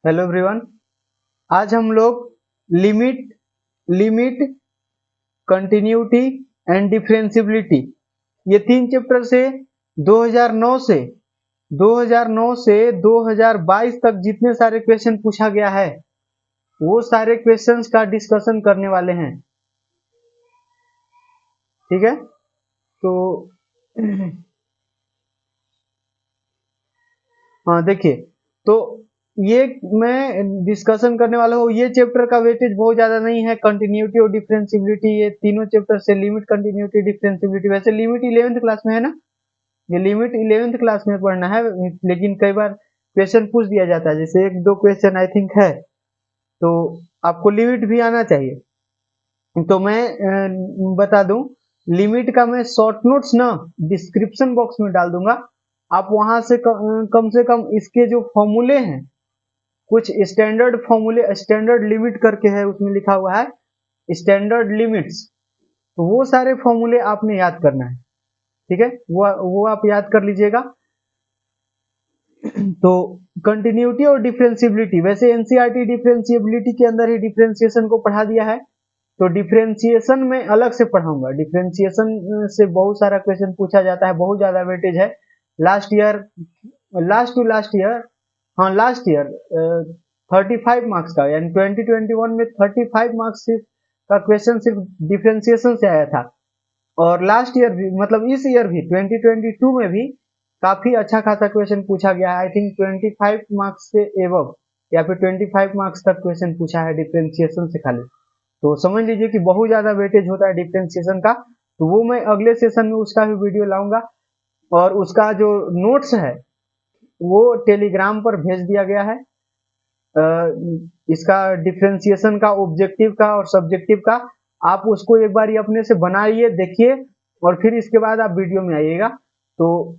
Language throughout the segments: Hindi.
Hello everyone. आज हम लोग limit limit continuity and differentiability ये तीन चैप्टर से 2009 से 2022 तक जितने सारे क्वेश्चन पूछा गया है वो सारे क्वेश्चंस का डिस्कशन करने वाले हैं। ठीक है, तो हाँ देखिए, तो ये मैं डिस्कशन करने वाला हूँ। ये चैप्टर का वेटेज बहुत ज्यादा नहीं है। कंटिन्यूटी और डिफरेंशियबिलिटी ये तीनों चैप्टर से लिमिट कंटिन्यूटी डिफरेंशियबिलिटी, वैसे लिमिट 11th क्लास में है ना, ये लिमिट 11th क्लास में पढ़ना है, लेकिन कई बार क्वेश्चन पूछ दिया जाता है, जैसे एक दो क्वेश्चन आई थिंक है, तो आपको लिमिट भी आना चाहिए। तो मैं बता दूं, लिमिट का मैं शॉर्ट नोट्स ना डिस्क्रिप्शन बॉक्स में डाल दूंगा। आप वहां से कम इसके जो फॉर्मूले हैं, कुछ स्टैंडर्ड फॉर्मूले, स्टैंडर्ड लिमिट करके है, उसमें लिखा हुआ है स्टैंडर्ड लिमिट्स, तो वो सारे फॉर्मूले आपने याद करना है। ठीक है, वो आप याद कर लीजिएगा। तो कंटिन्यूटी और डिफरेंशियबिलिटी, वैसे एनसीईआरटी डिफरेंशियबिलिटी के अंदर ही डिफरेंशिएशन को पढ़ा दिया है, तो डिफरेंशिएशन में अलग से पढ़ाऊंगा। डिफरेंशिएशन से बहुत सारा क्वेश्चन पूछा जाता है, बहुत ज्यादा वेटेज है। लास्ट ईयर, लास्ट ईयर, हाँ लास्ट ईयर 35 मार्क्स का, यानी 2021 में 35 मार्क्स का क्वेश्चन सिर्फ डिफरेंशिएशन से आया था। और लास्ट ईयर भी, मतलब इस ईयर भी 2022 में भी काफी अच्छा खासा क्वेश्चन पूछा गया है। आई थिंक 25 मार्क्स से एबव या फिर 25 मार्क्स तक क्वेश्चन पूछा है डिफरेंशिएशन से खाली। तो समझ लीजिए कि बहुत ज्यादा वेटेज होता है डिफरेंशिएशन का। तो वो मैं अगले सेशन में उसका भी वीडियो लाऊंगा, और उसका जो नोट्स है वो टेलीग्राम पर भेज दिया गया है। इसका डिफरेंशिएशन का, ऑब्जेक्टिव का और सब्जेक्टिव का, आप उसको एक बार अपने से बनाइए, देखिए, और फिर इसके बाद आप वीडियो में आइएगा, तो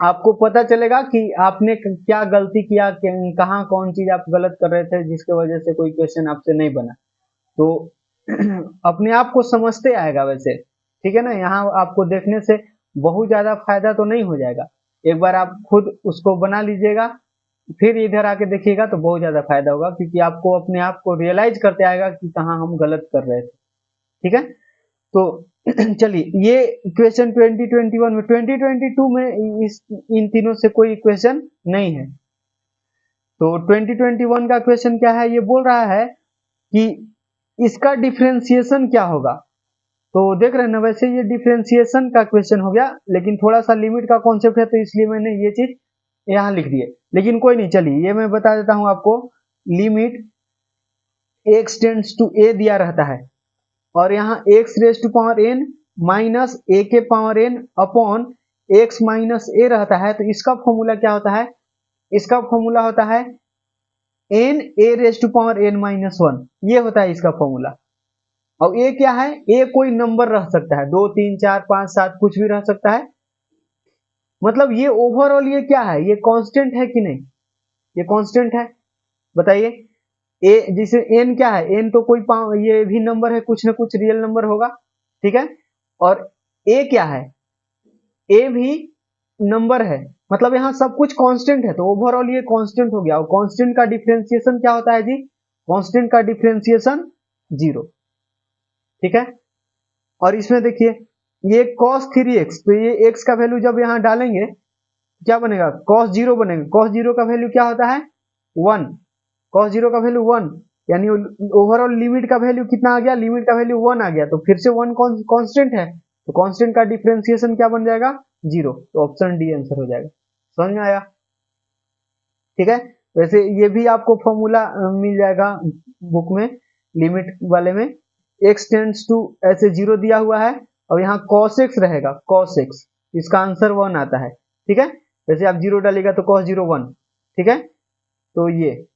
आपको पता चलेगा कि आपने क्या गलती किया, कहाँ कौन चीज आप गलत कर रहे थे जिसके वजह से कोई क्वेश्चन आपसे नहीं बना। तो अपने आप को समझते आएगा वैसे। ठीक है ना, यहाँ आपको देखने से बहुत ज्यादा फायदा तो नहीं हो जाएगा। एक बार आप खुद उसको बना लीजिएगा, फिर इधर आके देखिएगा तो बहुत ज्यादा फायदा होगा, क्योंकि आपको अपने आप को रियलाइज करते आएगा कि कहाँ हम गलत कर रहे थे। ठीक है, तो चलिए, ये क्वेश्चन 2021 में, 2022 में इन तीनों से कोई क्वेश्चन नहीं है। तो 2021 का क्वेश्चन क्या है, ये बोल रहा है कि इसका डिफरेंशिएशन क्या होगा। तो देख रहे हैं ना, वैसे ये डिफरेंशिएशन का क्वेश्चन हो गया, लेकिन थोड़ा सा लिमिट का कॉन्सेप्ट है, तो इसलिए मैंने ये चीज यहाँ लिख दी है। लेकिन कोई नहीं, चलिए ये मैं बता देता हूँ आपको। Limit x tends to a दिया रहता है, और यहाँ x raise to power n minus a के power n upon x minus a रहता है। तो इसका फॉर्मूला क्या होता है, इसका फॉर्मूला होता है n a raise to power n minus 1, ये होता है इसका फॉर्मूला। और a क्या है, a कोई नंबर रह सकता है, 2 3 4 5 7 कुछ भी रह सकता है। मतलब ये ओवरऑल ये क्या है, ये कांस्टेंट है कि नहीं, ये कांस्टेंट है, बताइए। ए जिसे एन क्या है, एन तो कोई ये भी नंबर है, कुछ ना कुछ रियल नंबर होगा। ठीक है, और ए क्या है, ए भी नंबर है, मतलब यहाँ सब कुछ कांस्टेंट है, तो ओवरऑल ये कांस्टेंट हो गया। और कांस्टेंट का डिफरेंशिएशन क्या होता है जी, कांस्टेंट का डिफरेंशिएशन 0। ठीक है, और इसमें देखिए ये cos 3x, तो ये x का वैल्यू जब यहाँ डालेंगे क्या बनेगा, cos 0 बनेगा। cos 0 का वैल्यू क्या होता है 1, cos 0 का वैल्यू 1, यानी ओवरऑल लिमिट का वैल्यू कितना आ गया, लिमिट का वैल्यू 1 आ गया, तो फिर से 1 कांस्टेंट है, तो कांस्टेंट का डिफरेंशिएशन क्या बन जाएगा 0। तो ऑप्शन डी आंसर हो जाएगा। समझ में आया। ठीक है, वैसे ये भी आपको फॉर्मूला मिल जाएगा बुक में, लिमिट वाले में। x टेंड्स टू ऐसे 0 दिया हुआ है, और यहाँ cos x रहेगा, cos x, इसका आंसर 1 आता है। ठीक है, वैसे आप 0 डालेगा तो cos 0 1। ठीक है, तो ये,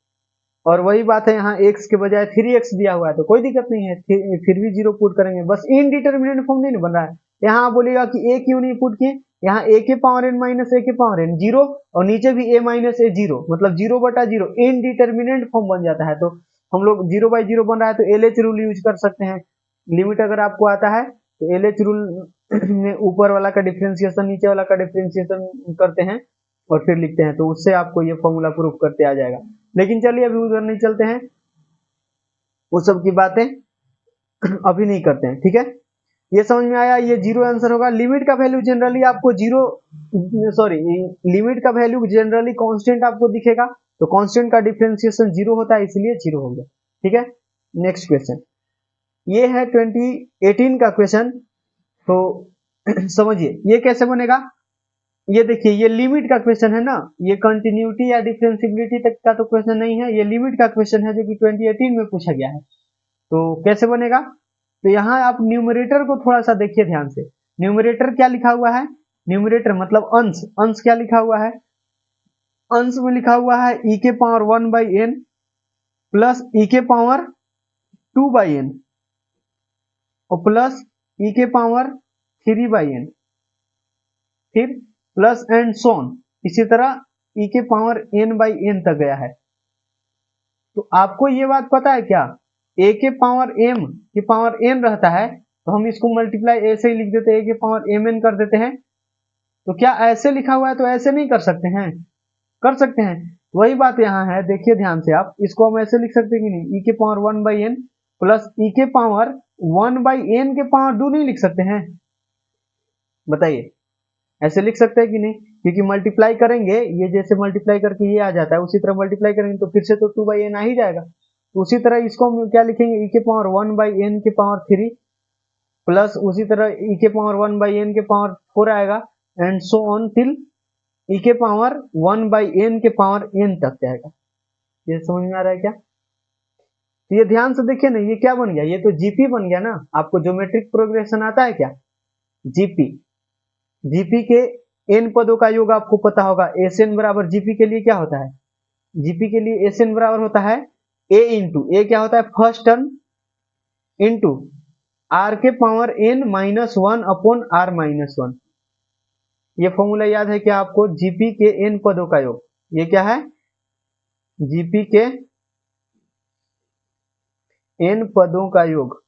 और वही बात है, यहाँ x के बजाय 3x दिया हुआ है, तो कोई दिक्कत नहीं है, फिर भी 0 पुट करेंगे, बस इनडिटर्मिनेट फॉर्म नहीं बन रहा है। यहाँ आप बोलेगा कि a क्यों नहीं पुट किए, यहाँ a के पावर n माइनस a के पावर n 0, और नीचे भी a माइनस a 0, मतलब 0/0 इनडिटर्मिनेट फॉर्म बन जाता है। तो हम लोग 0/0 बन रहा है, तो LH रूल यूज कर सकते हैं। लिमिट अगर आपको आता है तो LH रूल में ऊपर वाला का डिफरेंशिएशन नीचे वाला का डिफरेंशिएशन करते हैं और फिर लिखते हैं, तो उससे आपको ये फॉर्मूला प्रूफ करते आ जाएगा। लेकिन चलिए अभी उधर नहीं चलते हैं, वो सब की बातें अभी नहीं करते हैं, ठीक है। ये समझ में आया, ये जीरो आंसर होगा। लिमिट का वैल्यू जनरली आपको जीरो, सॉरी, लिमिट का वैल्यू जनरली कांस्टेंट आपको दिखेगा, तो कांस्टेंट का डिफरेंशिएशन जीरो होता है, इसलिए जीरो हो गया, ठीक है। नेक्स्ट क्वेश्चन, ये है 2018 का क्वेश्चन। तो समझिए ये कैसे बनेगा। ये देखिए, ये लिमिट का क्वेश्चन है ना, ये कंटिन्यूटी या डिफरेंशिएबिलिटी तक का तो क्वेश्चन नहीं है, ये लिमिट का क्वेश्चन है जो कि 2018 में पूछा गया है। तो कैसे बनेगा, तो यहाँ आप न्यूमरेटर को थोड़ा सा देखिए ध्यान से। न्यूमरेटर क्या लिखा हुआ है, न्यूमरेटर मतलब अंश, अंश क्या लिखा हुआ है, अंश में लिखा हुआ है e के पावर 1/n प्लस e के पावर 2/n और प्लस e के पावर 3/n, फिर प्लस एंड सोन, इसी तरह e के पावर n/n तक गया है। तो आपको ये बात पता है क्या, a के पावर m के पावर n रहता है, तो हम इसको मल्टीप्लाई ऐसे ही लिख देते हैं, a के पावर mn कर देते हैं। तो क्या ऐसे लिखा हुआ है तो ऐसे नहीं कर सकते हैं, कर सकते हैं। वही बात यहाँ है, देखिए ध्यान से, आप इसको हम ऐसे लिख सकते हैं कि नहीं, e के पावर 1/n प्लस e के पावर 1/n के पावर 2 नहीं लिख सकते हैं, बताइए ऐसे लिख सकते हैं कि नहीं, क्योंकि मल्टीप्लाई करेंगे, ये जैसे मल्टीप्लाई करके ये आ जाता है, उसी तरह मल्टीप्लाई करेंगे तो फिर से तो 2/n आ ही जाएगा। तो उसी तरह इसको हम क्या लिखेंगे, e के पावर 1/n के पावर 3 प्लस उसी तरह e के पावर 1/n के पावर 4 आएगा, and so on till e के पावर 1/n के पावर n तक जाएगा। ये समझ में आ रहा है क्या। तो ये ध्यान से देखिए ना, ये क्या बन गया, ये तो जीपी बन गया ना। आपको ज्योमेट्रिक प्रोग्रेशन आता है क्या, जीपी, जीपी के n पदों का योग आपको पता होगा, एसएन बराबर जीपी के लिए क्या होता है, जीपी के लिए एसएन बराबर होता है ए इंटू, ए क्या होता है फर्स्ट टर्म, इंटू आर के पावर n -1 अपॉन r-1। ये फॉर्मूला याद है क्या आपको, जीपी के n पदों का योग, ये क्या है, जीपी के n पदों का योग,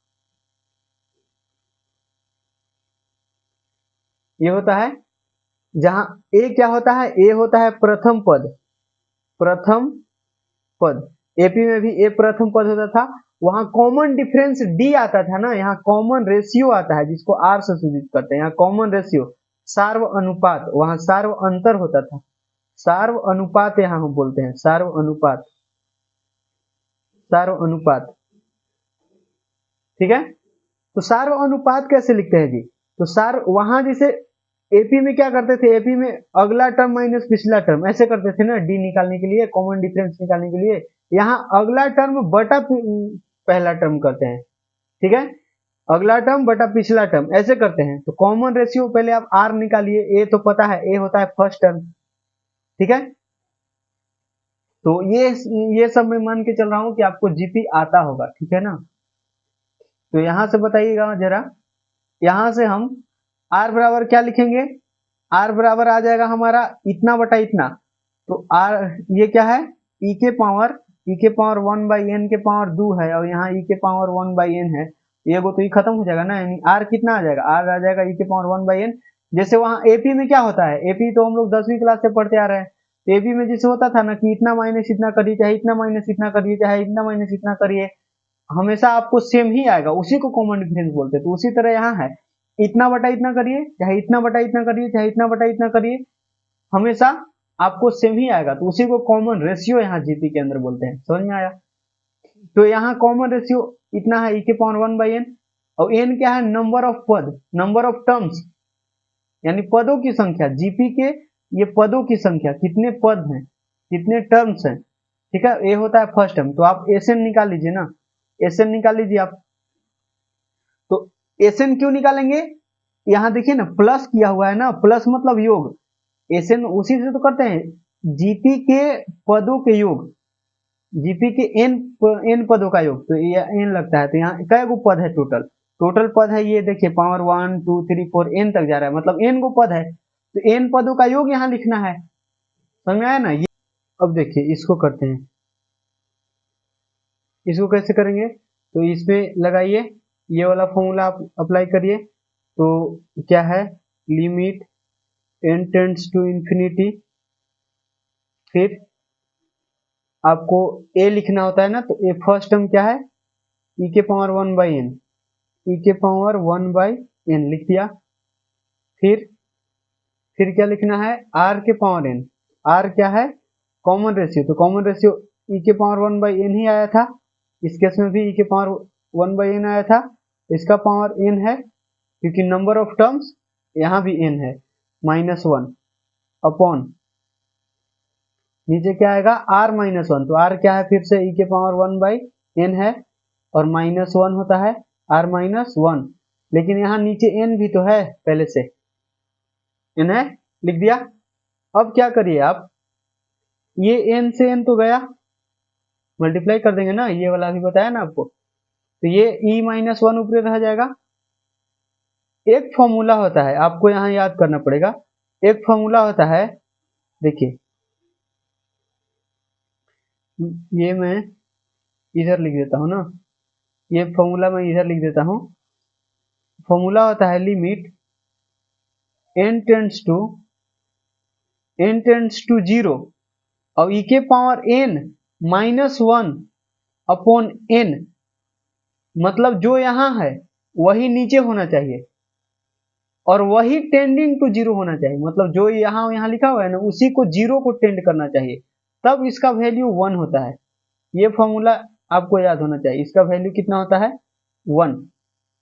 ये होता है, जहां ए क्या होता है, ए होता है प्रथम पद, प्रथम पद, एपी में भी ए प्रथम पद होता था, वहां कॉमन डिफरेंस डी आता था ना, यहाँ कॉमन रेशियो आता है जिसको आर से सूचित करते हैं, यहाँ कॉमन रेशियो, सार्व अनुपात, वहां सार्व अंतर होता था, सार्व अनुपात यहाँ हम बोलते हैं, सार्व अनुपात, सार्व अनुपात, ठीक है। तो सार्व अनुपात कैसे लिखते हैं जी, तो सार्व वहां जैसे एपी में क्या करते थे, एपी में अगला टर्म माइनस पिछला टर्म ऐसे करते थे ना, डी निकालने के लिए, कॉमन डिफरेंस निकालने के लिए, यहाँ अगला टर्म बटा पहला टर्म करते हैं, ठीक है, अगला टर्म बटा पिछला टर्म ऐसे करते हैं। तो कॉमन रेशियो पहले आप आर निकालिए, ए तो पता है, ए होता है फर्स्ट टर्म, ठीक है। तो ये सब मैं मान के चल रहा हूं कि आपको जीपी आता होगा, ठीक है ना। तो यहां से बताइएगा जरा, यहां से हम आर बराबर क्या लिखेंगे, आर बराबर आ जाएगा हमारा इतना बटा इतना, तो आर ये क्या है, ई के पावर 1/n के पावर 2 है, और यहाँ ई के पावर 1/n है, ये को तो ये खत्म हो जाएगा ना, यानी आर कितना आ जाएगा, आर आ जाएगा ई के पावर 1/n। जैसे वहां एपी में क्या होता है, एपी तो हम लोग 10वीं क्लास से पढ़ते आ रहे हैं, एपी में जैसे होता था ना कि इतना माइनस इतना करिए, चाहे इतना माइनस इतना करिए, चाहे इतना माइनस इतना करिए, हमेशा आपको सेम ही आएगा, उसी को कॉमन डिफरेंस बोलते हैं। तो उसी तरह यहाँ है, इतना बटा इतना करिए, चाहे इतना बटा इतना करिए, चाहे इतना बटा इतना करिए, हमेशा आपको सेम ही आएगा, तो उसी को कॉमन रेशियो यहाँ जीपी के अंदर बोलते हैं, समझ में आया। तो यहाँ कॉमन रेशियो इतना है, e के पावर 1/n, और n क्या है, नंबर ऑफ पद, नंबर ऑफ टर्म्स, यानी पदों की संख्या, जीपी के ये पदों की संख्या, कितने पद हैं, कितने टर्म्स हैं, ठीक है, ये होता है फर्स्ट टर्म। तो आप एसएन निकाल लीजिए ना, एसएन निकाल लीजिए आप। तो एसएन क्यों निकालेंगे, यहाँ देखिए ना प्लस किया हुआ है ना, प्लस मतलब योग, एसएन उसी से तो करते हैं, जीपी के पदों के योग, जीपी के एन पदों का योग, तो ये एन लगता है, तो यहाँ कै गो पद है टोटल, टोटल पद है ये देखिए पावर 1 2 3 4 एन तक जा रहा है, मतलब एन गो पद है, तो एन पदों का योग यहाँ लिखना है, समझ में आया ना ये। अब देखिए इसको करते हैं, इसको कैसे करेंगे, तो इसमें लगाइए ये वाला फॉर्मूला आप अप्लाई करिए, तो क्या है, limit n tends to infinity, फिर आपको ए लिखना होता है ना, तो ए फर्स्ट टर्म क्या है, ई के पावर 1/n, ई के पावर 1/n लिख दिया। फिर क्या लिखना है, आर के पावर एन, आर क्या है, कॉमन रेशियो, तो कॉमन रेशियो ई के पावर 1/n ही आया था, इस केस में भी ई के पावर 1/n आया था, इसका पावर n है क्योंकि नंबर ऑफ टर्म्स यहाँ भी n है, -1 अपॉन नीचे क्या आएगा r-1, तो r क्या है फिर से e के पावर 1/n है और -1 होता है r-1, लेकिन यहाँ नीचे n भी तो है, पहले से n है, लिख दिया। अब क्या करिए आप, ये n से n तो गया, मल्टीप्लाई कर देंगे ना, ये वाला भी बताया ना आपको, तो ये e-1 ऊपर रह जाएगा। एक फॉर्मूला होता है, आपको यहाँ याद करना पड़ेगा, एक फॉर्मूला होता है, देखिए ये मैं इधर लिख देता हूँ ना, ये फॉर्मूला मैं इधर लिख देता हूँ। फॉर्मूला होता है लिमिट n टेंड्स टू 0 और e के पावर n-1 अपॉन n, मतलब जो यहाँ है वही नीचे होना चाहिए और वही टेंडिंग टू 0 होना चाहिए, मतलब जो यहाँ लिखा हुआ है ना उसी को 0 को टेंड करना चाहिए, तब इसका वैल्यू 1 होता है। ये फॉर्मूला आपको याद होना चाहिए, इसका वैल्यू कितना होता है 1,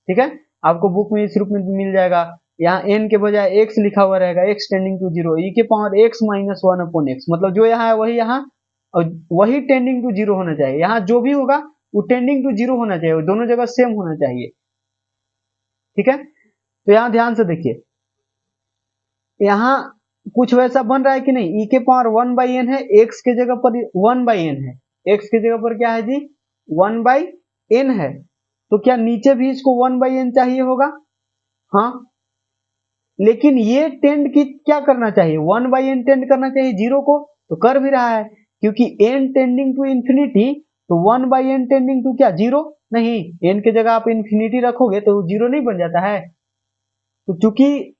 ठीक है। आपको बुक में इस रूप में मिल जाएगा, यहाँ n के बजाय x लिखा हुआ रहेगा, x टेंडिंग टू 0, e के पावर x-1 अपॉन x, मतलब जो यहाँ है वही यहाँ और वही टेंडिंग टू 0 होना चाहिए, यहाँ जो भी होगा वो टेंडिंग टू 0 होना चाहिए, दोनों जगह सेम होना चाहिए, ठीक है। तो यहाँ ध्यान से देखिए, यहाँ कुछ वैसा बन रहा है कि नहीं, e के पावर 1/n है, x के जगह पर 1/n है, x की जगह पर क्या है जी 1/n है, तो क्या नीचे भी इसको 1/n चाहिए होगा, हाँ, लेकिन ये टेंड की क्या करना चाहिए 1/n टेंड करना चाहिए 0 को, तो कर भी रहा है क्योंकि n टेंडिंग टू इंफिनिटी, तो 1/n टेंडिंग टू क्या 0 नहीं, n के जगह आप इंफिनिटी रखोगे तो 0 नहीं बन जाता है, तो चूंकि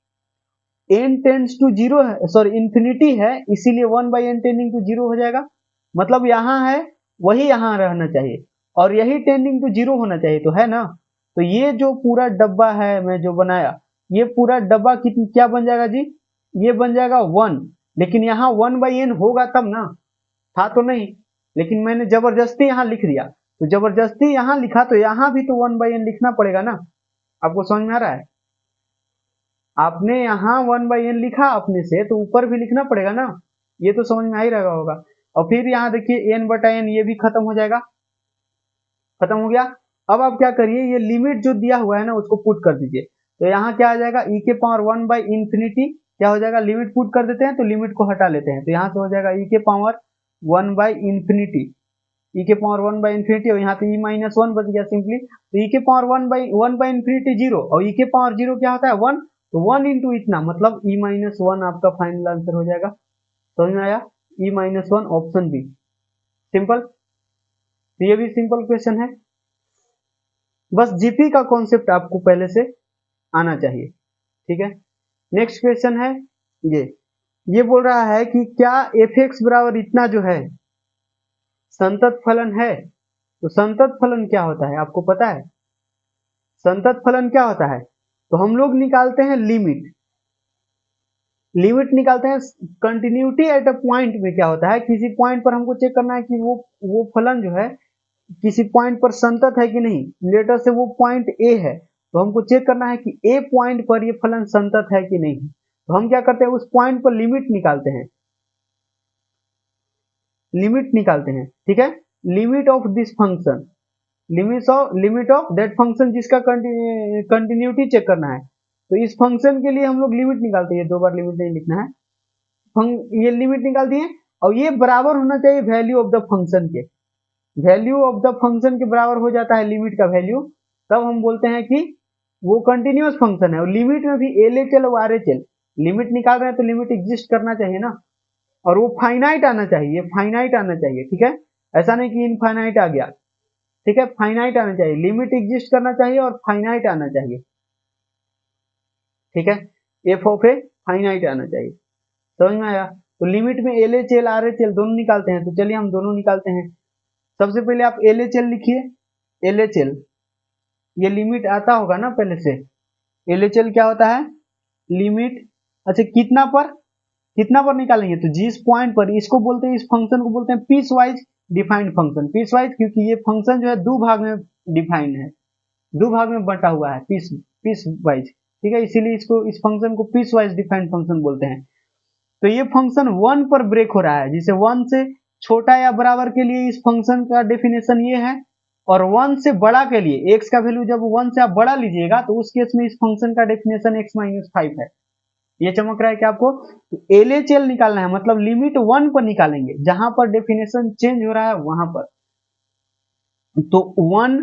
n टेंड्स टू 0 है, सॉरी इंफिनिटी है, इसीलिए 1/n टेंडिंग टू 0 हो जाएगा, मतलब यहाँ है वही यहाँ रहना चाहिए और यही टेंडिंग टू 0 होना चाहिए, तो है ना। तो ये जो पूरा डब्बा है मैं जो बनाया, ये पूरा डब्बा क्या बन जाएगा जी, ये बन जाएगा 1, लेकिन यहाँ 1/n होगा तब ना, था तो नहीं, लेकिन मैंने जबरदस्ती यहाँ लिख दिया, तो जबरदस्ती यहाँ लिखा तो यहाँ भी तो 1/n लिखना पड़ेगा ना, आपको समझ में आ रहा है, आपने यहाँ 1/n लिखा अपने से तो ऊपर भी लिखना पड़ेगा ना, ये तो समझ में आ ही रहा होगा। और फिर यहाँ देखिए n/n ये भी खत्म हो जाएगा, खत्म हो गया। अब आप क्या करिए, ये लिमिट जो दिया हुआ है ना उसको पुट कर दीजिए, तो यहाँ क्या आ जाएगा e के पावर 1/इंफिनिटी, क्या हो जाएगा, लिमिट पुट कर देते हैं तो लिमिट को हटा लेते हैं, तो यहाँ से हो जाएगा e के पावर 1/इंफिनिटी, e के पावर 1/इंफिनिटी और यहाँ पे e-1 बच गया सिंपली, तो e के पावर 1/इंफिनिटी 0 और e के पावर 0 क्या होता है 1, तो 1 इंटू इतना, मतलब e-1 आपका फाइनल आंसर हो जाएगा, समझ में आया, e-1 ऑप्शन बी, सिंपल। तो ये भी सिंपल क्वेश्चन है, बस जीपी का कॉन्सेप्ट आपको पहले से आना चाहिए, ठीक है। नेक्स्ट क्वेश्चन है ये बोल रहा है कि क्या f(x) बराबर इतना जो है संतत फलन है, तो संतत फलन क्या होता है आपको पता है, संतत फलन क्या होता है, तो हम लोग निकालते हैं लिमिट निकालते हैं, कंटिन्यूटी एट अ पॉइंट में क्या होता है, किसी पॉइंट पर हमको चेक करना है कि वो फलन जो है किसी पॉइंट पर संतत है कि नहीं, लेटर से वो पॉइंट ए है, तो हमको चेक करना है कि ए पॉइंट पर ये फलन संतत है कि नहीं, तो हम क्या करते हैं उस पॉइंट पर लिमिट निकालते हैं, ठीक है, limit of this function, limit of that function जिसका कंटिन्यूटी चेक करना है, तो इस फंक्शन के लिए हम लोग लिमिट निकालते हैं, 2 बार लिमिट नहीं लिखना है, ये लिमिट निकाल दिए और ये बराबर होना चाहिए वैल्यू ऑफ द फंक्शन के, वैल्यू ऑफ द फंक्शन के बराबर हो जाता है लिमिट का वैल्यू, तब हम बोलते हैं कि वो कंटिन्यूअस फंक्शन है, और लिमिट में भी LHL और RHL, लिमिट निकाल रहे हैं तो लिमिट एग्जिस्ट करना चाहिए ना, और वो फाइनाइट आना चाहिए, फाइनाइट आना चाहिए, ठीक है, ऐसा नहीं कि इनफाइनाइट आ गया, ठीक है, फाइनाइट आना चाहिए, लिमिट एग्जिस्ट करना चाहिए और फाइनाइट आना चाहिए, ठीक है, f ऑफ ए फाइनाइट आना चाहिए, समझ में आया। तो लिमिट में L H L R H L दोनों निकालते हैं। तो चलिए हम दोनों निकालते हैं। सबसे पहले आप एल एच एल लिखिए। एल एच एल ये लिमिट आता होगा ना पहले से। एल एच एल क्या होता है, लिमिट, अच्छा कितना पर निकालेंगे, तो जिस पॉइंट पर, इसको बोलते हैं, इस फंक्शन को बोलते हैं piecewise defined function. Piecewise क्योंकि ये फंक्शन जो है दो भाग में डिफाइंड है, दो भाग में बंटा हुआ है, पीस वाइज, ठीक है, इसीलिए इसको, इस फंक्शन को पीस वाइज डिफाइंड फंक्शन बोलते हैं। तो ये फंक्शन 1 पर ब्रेक हो रहा है, जिसे 1 से छोटा या बराबर के लिए इस फंक्शन का डेफिनेशन ये है, और 1 से बड़ा के लिए, x का वैल्यू जब 1 से आप बड़ा लीजिएगा तो उस केस में इस फंक्शन का डेफिनेशन x-5 है। ये चमक रहा है क्या आपको? तो एल एच एल निकालना है, मतलब लिमिट 1 पर निकालेंगे, जहां पर डेफिनेशन चेंज हो रहा है वहां पर। तो 1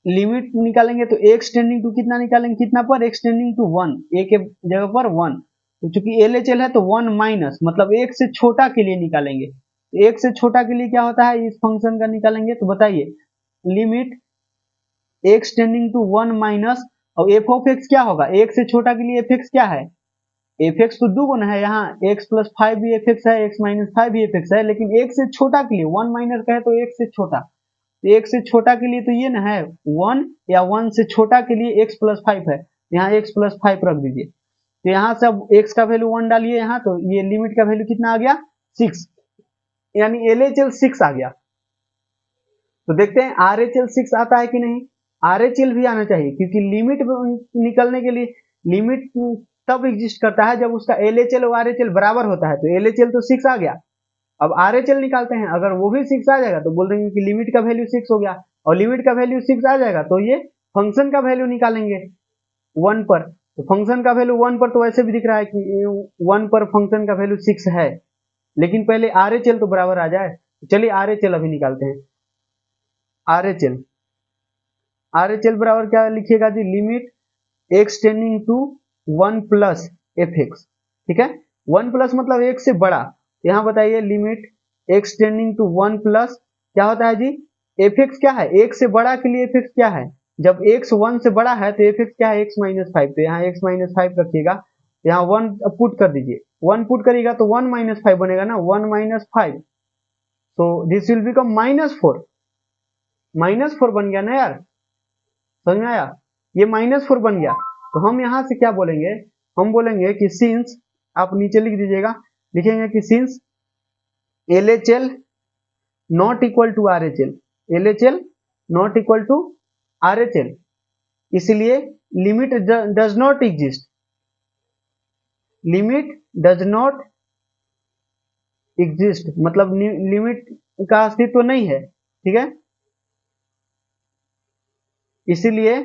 लिमिट निकालेंगे तो x टेंडिंग टू कितना निकालेंगे, कितना पर, x टेंडिंग टू 1, a के जगह पर 1। तो चूंकि एल एच एल है तो 1 माइनस, मतलब एक से छोटा के लिए निकालेंगे। एक से छोटा के लिए क्या होता है, इस फंक्शन का निकालेंगे, तो बताइए, limit x tending to 1 minus, और एफ ऑफ एक्स क्या होगा, एक से छोटा के लिए एफ एक्स क्या है, एफ एक्स तो दो गुना है, यहाँ x प्लस 5 भी एफ एक्स है, x माइनस 5 भी एफ एक्स है, लेकिन एक से छोटा के लिए 1 माइनस का है तो एक से छोटा, तो एक से छोटा के लिए तो ये ना है 1, या 1 से छोटा के लिए x प्लस 5 है, यहाँ x प्लस 5 रख दीजिए। तो यहाँ से अब x का वैल्यू 1 डालिए यहाँ, तो ये लिमिट का वैल्यू कितना आ गया, 6, यानी एल एच एल 6 आ गया। तो देखते हैं आर एच एल 6 आता है कि नहीं। आर एच एल भी आना चाहिए, क्योंकि लिमिट निकलने के लिए, लिमिट तब एग्जिस्ट करता है जब उसका एल एच एल और आर एच एल बराबर होता है। तो एल एच एल तो 6 आ गया, अब आर एच एल निकालते हैं। अगर वो भी 6 आ जाएगा तो बोल देंगे कि लिमिट का वैल्यू 6 हो गया, और लिमिट का वैल्यू 6 आ जाएगा तो ये फंक्शन का वैल्यू निकालेंगे 1 पर। तो फंक्शन का वैल्यू 1 पर तो ऐसे भी दिख रहा है कि 1 पर फंक्शन का वैल्यू 6 है, लेकिन पहले आर एच एल तो बराबर आ जाए। चलिए आर एच एल अभी निकालते हैं। R H L, R H L बराबर क्या लिखिएगा जी, limit x tending to 1 plus F X, ठीक है, 1 प्लस मतलब एक से बड़ा। यहाँ बताइए limit x tending to 1 plus क्या होता है जी, एफ एक्स क्या है, एक से बड़ा के लिए एफ एक्स क्या है, जब x 1 से बड़ा है तो एफ एक्स क्या है, x-5, तो यहाँ x-5 रखिएगा, यहाँ 1 पुट कर दीजिए, 1 पुट करिएगा तो 1-5 बनेगा ना, 1-5, तो दिस विल बिकम -4, -4 बन गया ना यार, समझ में आया, ये -4 बन गया। तो हम यहाँ से क्या बोलेंगे, हम बोलेंगे कि सिंस, आप नीचे लिख दीजिएगा, लिखेंगे कि since L H L not equal to R H L, L H L not equal to R H L, इसलिए limit does not exist, limit does not exist, मतलब लिमिट का अस्तित्व नहीं है, ठीक है, इसीलिए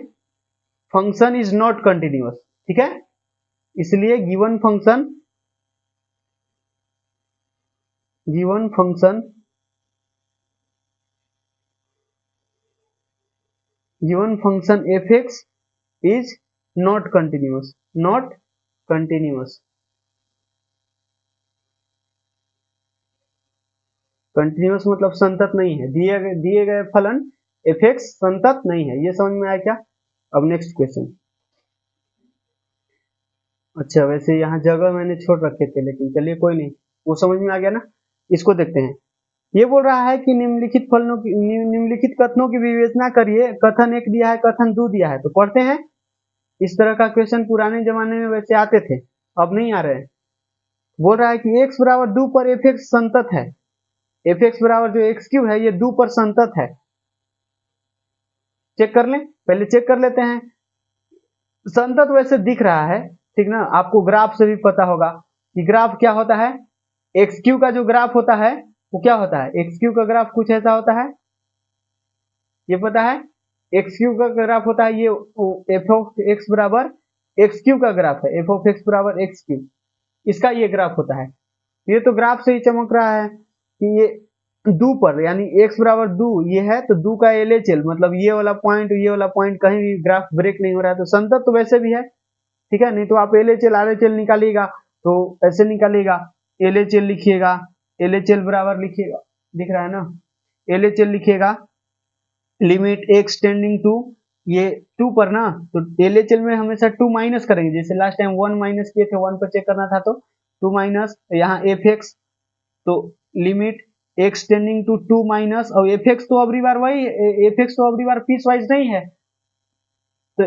फंक्शन इज नॉट कंटिन्यूअस, ठीक है, इसलिए given function f x is not continuous, not continuous, continuous मतलब संतत नहीं है, दिए गए फलन एफ एक्स संतत नहीं है, ये समझ में आया क्या। अब नेक्स्ट क्वेश्चन, अच्छा वैसे यहाँ जगह मैंने छोड़ रखे थे, लेकिन चलिए कोई नहीं, वो समझ में आ गया ना। इसको देखते हैं, ये बोल रहा है कि निम्नलिखित कथनों की विवेचना करिए, कथन 1 दिया है, कथन 2 दिया है, तो पढ़ते हैं। इस तरह का क्वेश्चन पुराने जमाने में वैसे आते थे, अब नहीं आ रहे हैं। बोल रहा है कि x बराबर 2 पर एफ एक्स संतत है, एफ एक्स बराबर जो एक्स क्यूब है ये 2 पर संतत है, चेक कर लें, पहले चेक कर लेते हैं। संतत वैसे दिख रहा है, ठीक ना, आपको ग्राफ से भी पता होगा कि ग्राफ क्या होता है, एक्स क्यू का जो ग्राफ होता है वो क्या होता है, एक्स क्यू का ग्राफ कुछ ऐसा होता है, ये पता है, एक्स क्यू का ग्राफ होता है, ये एफ ऑफ एक्स बराबर एक्स क्यू का ग्राफ है, एफ ऑफ एक्स बराबर एक्स क्यू, इसका ये ग्राफ होता है। ये तो ग्राफ से ही चमक रहा है कि ये 2 पर, यानी x बराबर 2 ये है, तो 2 का एल एच एल, मतलब ये वाला पॉइंट कहीं भी ग्राफ ब्रेक नहीं हो रहा है, तो संतत तो वैसे भी है, ठीक है, नहीं तो आप L H L R H L निकालिएगा तो ऐसे निकालिएगा, एल एच एल लिखिएगा, एल एच एल बराबर लिखिएगा, दिख रहा है ना, एल एच एल लिखिएगा, लिमिट x टेंडिंग टू ये 2 पर ना, तो एल एच एल में हमेशा 2 माइनस करेंगे, जैसे लास्ट टाइम 1 माइनस किए थे, 1 पर चेक करना था तो 2 माइनस, यहाँ एफ एक्स तो limit x tending to 2 minus, और एफ एक्स तो अबरी बार वही, एफ एक्स तो अबरी बार पीस वाइज नहीं है, तो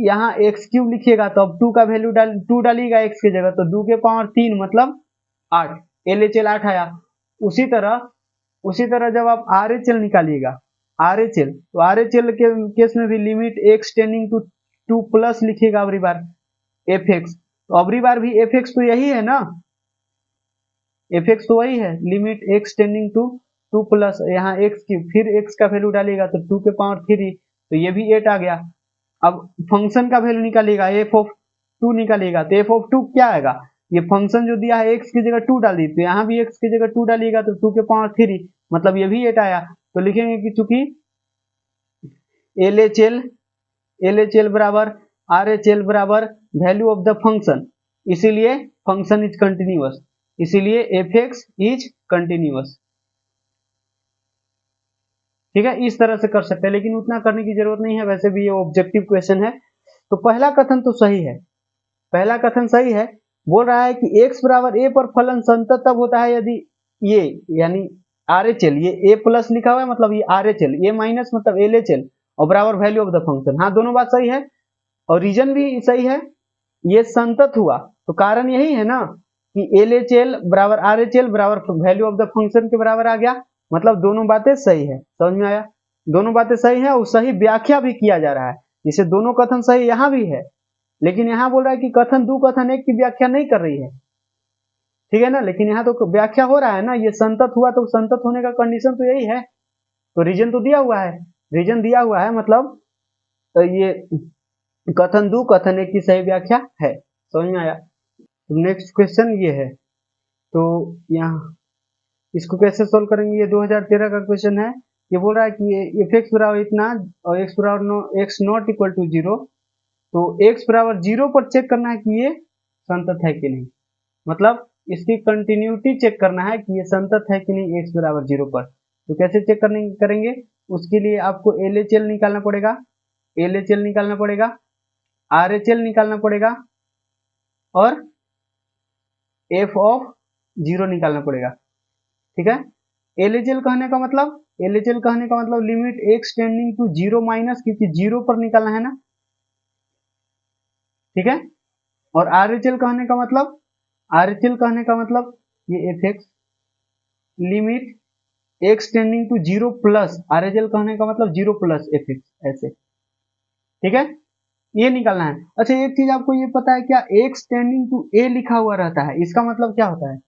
यहाँ एक्स क्यूब लिखिएगा तो अब 2 का वैल्यू 2 डालिएगा एक्स की जगह, तो 2 के पावर 3 मतलब 8, एल एच एल 8 आया। उसी तरह जब आप आर एच एल निकालिएगा, आर एच एल, तो आर एच एल के केस में भी limit x tending to 2 plus लिखिएगा अबरी बार एफ एक्स, तो अबरी बार भी एफ एक्स तो यही है ना, एफ एक्स तो वही है, limit x tending to 2 plus यहाँ एक्स क्यूब, फिर एक्स का वैल्यू डालिएगा तो 2 के पावर 3, तो ये भी 8 आ गया। अब फंक्शन का वैल्यू निकालिएगा, एफ ऑफ 2 निकालिएगा, तो एफ ऑफ 2 क्या आएगा, ये फंक्शन जो दिया है एक्स की जगह 2 डाल दी, तो यहाँ भी एक्स की जगह 2 डालिएगा तो 2 के पावर 3, मतलब ये भी 8 आया। तो लिखेंगे कि चूंकि एल एच एल बराबर आर एच एल बराबर वैल्यू ऑफ द फंक्शन, इसीलिए फंक्शन इज कंटिन्यूअस, इसीलिए एफ एक्स इज कंटिन्यूअस। ठीक है, इस तरह से कर सकते हैं, लेकिन उतना करने की जरूरत नहीं है, वैसे भी ये ऑब्जेक्टिव क्वेश्चन है। तो पहला कथन तो सही है, पहला कथन सही है, बोल रहा है कि x बराबर a पर फलन संतत तब होता है यदि ये यानी आर एच एल, ये a प्लस लिखा हुआ है मतलब ये are H L, A minus मतलब एल एच एल और बराबर वैल्यू ऑफ द फंक्शन। हाँ, दोनों बात सही है और रीजन भी सही है, ये संतत हुआ तो कारण यही है ना कि एल एच एल बराबर आर एच एल बराबर वैल्यू ऑफ द फंक्शन के बराबर आ गया, मतलब दोनों बातें सही है। समझ में आया, दोनों बातें सही है और सही व्याख्या भी किया जा रहा है, जिसे दोनों कथन सही यहाँ भी है, लेकिन यहाँ बोल रहा है कि कथन 2 कथन 1 की व्याख्या नहीं कर रही है, ठीक है ना, लेकिन यहाँ तो व्याख्या हो रहा है ना, ये संतत हुआ तो संतत होने का कंडीशन तो यही है, तो रीजन तो दिया हुआ है, रीजन दिया हुआ है मतलब तो ये कथन 2 कथन 1 की सही व्याख्या है। समझ में आया। तो नेक्स्ट क्वेश्चन ये है, तो यहाँ इसको कैसे सोल्व करेंगे, ये 2013 का क्वेश्चन है। ये बोल रहा है कि एफ एक्स बराबर इतना और एक्स बराबर एक्स नॉट इक्वल टू 0, तो x बराबर 0 पर चेक करना है कि ये संतत है कि नहीं, मतलब इसकी कंटिन्यूटी चेक करना है कि ये संतत है कि नहीं x बराबर 0 पर। तो कैसे चेक करेंगे, उसके लिए आपको LHL निकालना पड़ेगा, LHL निकालना पड़ेगा, RHL निकालना पड़ेगा और f ऑफ 0 निकालना पड़ेगा। ठीक है, LHL कहने का मतलब, LHL कहने का मतलब limit x tending to 0 minus, क्योंकि 0 पर निकालना है ना, ठीक है। और RHL कहने का मतलब, RHL कहने का मतलब ये f x limit x tending to 0 plus, RHL कहने का मतलब 0 प्लस एफ एक्स, ऐसे, ठीक है, ये निकालना है। अच्छा, एक चीज आपको ये पता है क्या, एक्स टेंडिंग टू ए लिखा हुआ रहता है, इसका मतलब क्या होता है,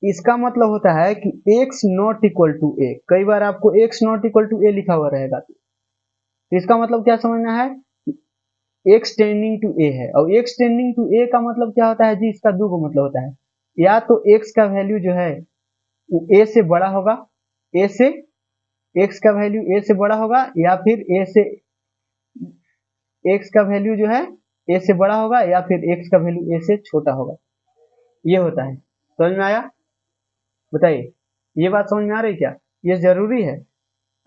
इसका मतलब होता है कि एक्स नॉट इक्वल टू ए, कई बार आपको एक्स नॉट इक्वल टू ए लिखा हुआ रहेगा, तो इसका मतलब क्या समझना है, एक्स टेंडिंग टू ए है, और एक्स टेंडिंग टू ए का मतलब क्या होता है जी, इसका दो को मतलब होता है, या तो एक्स का वैल्यू जो है वो ए से बड़ा होगा, ए से एक्स का वैल्यू ए से बड़ा होगा, या फिर ए से एक्स का वैल्यू जो है ए से बड़ा होगा, या फिर एक्स का वैल्यू ए से छोटा होगा, ये होता है। समझ में आया, बताइए, ये बात समझ में आ रही क्या, ये जरूरी है।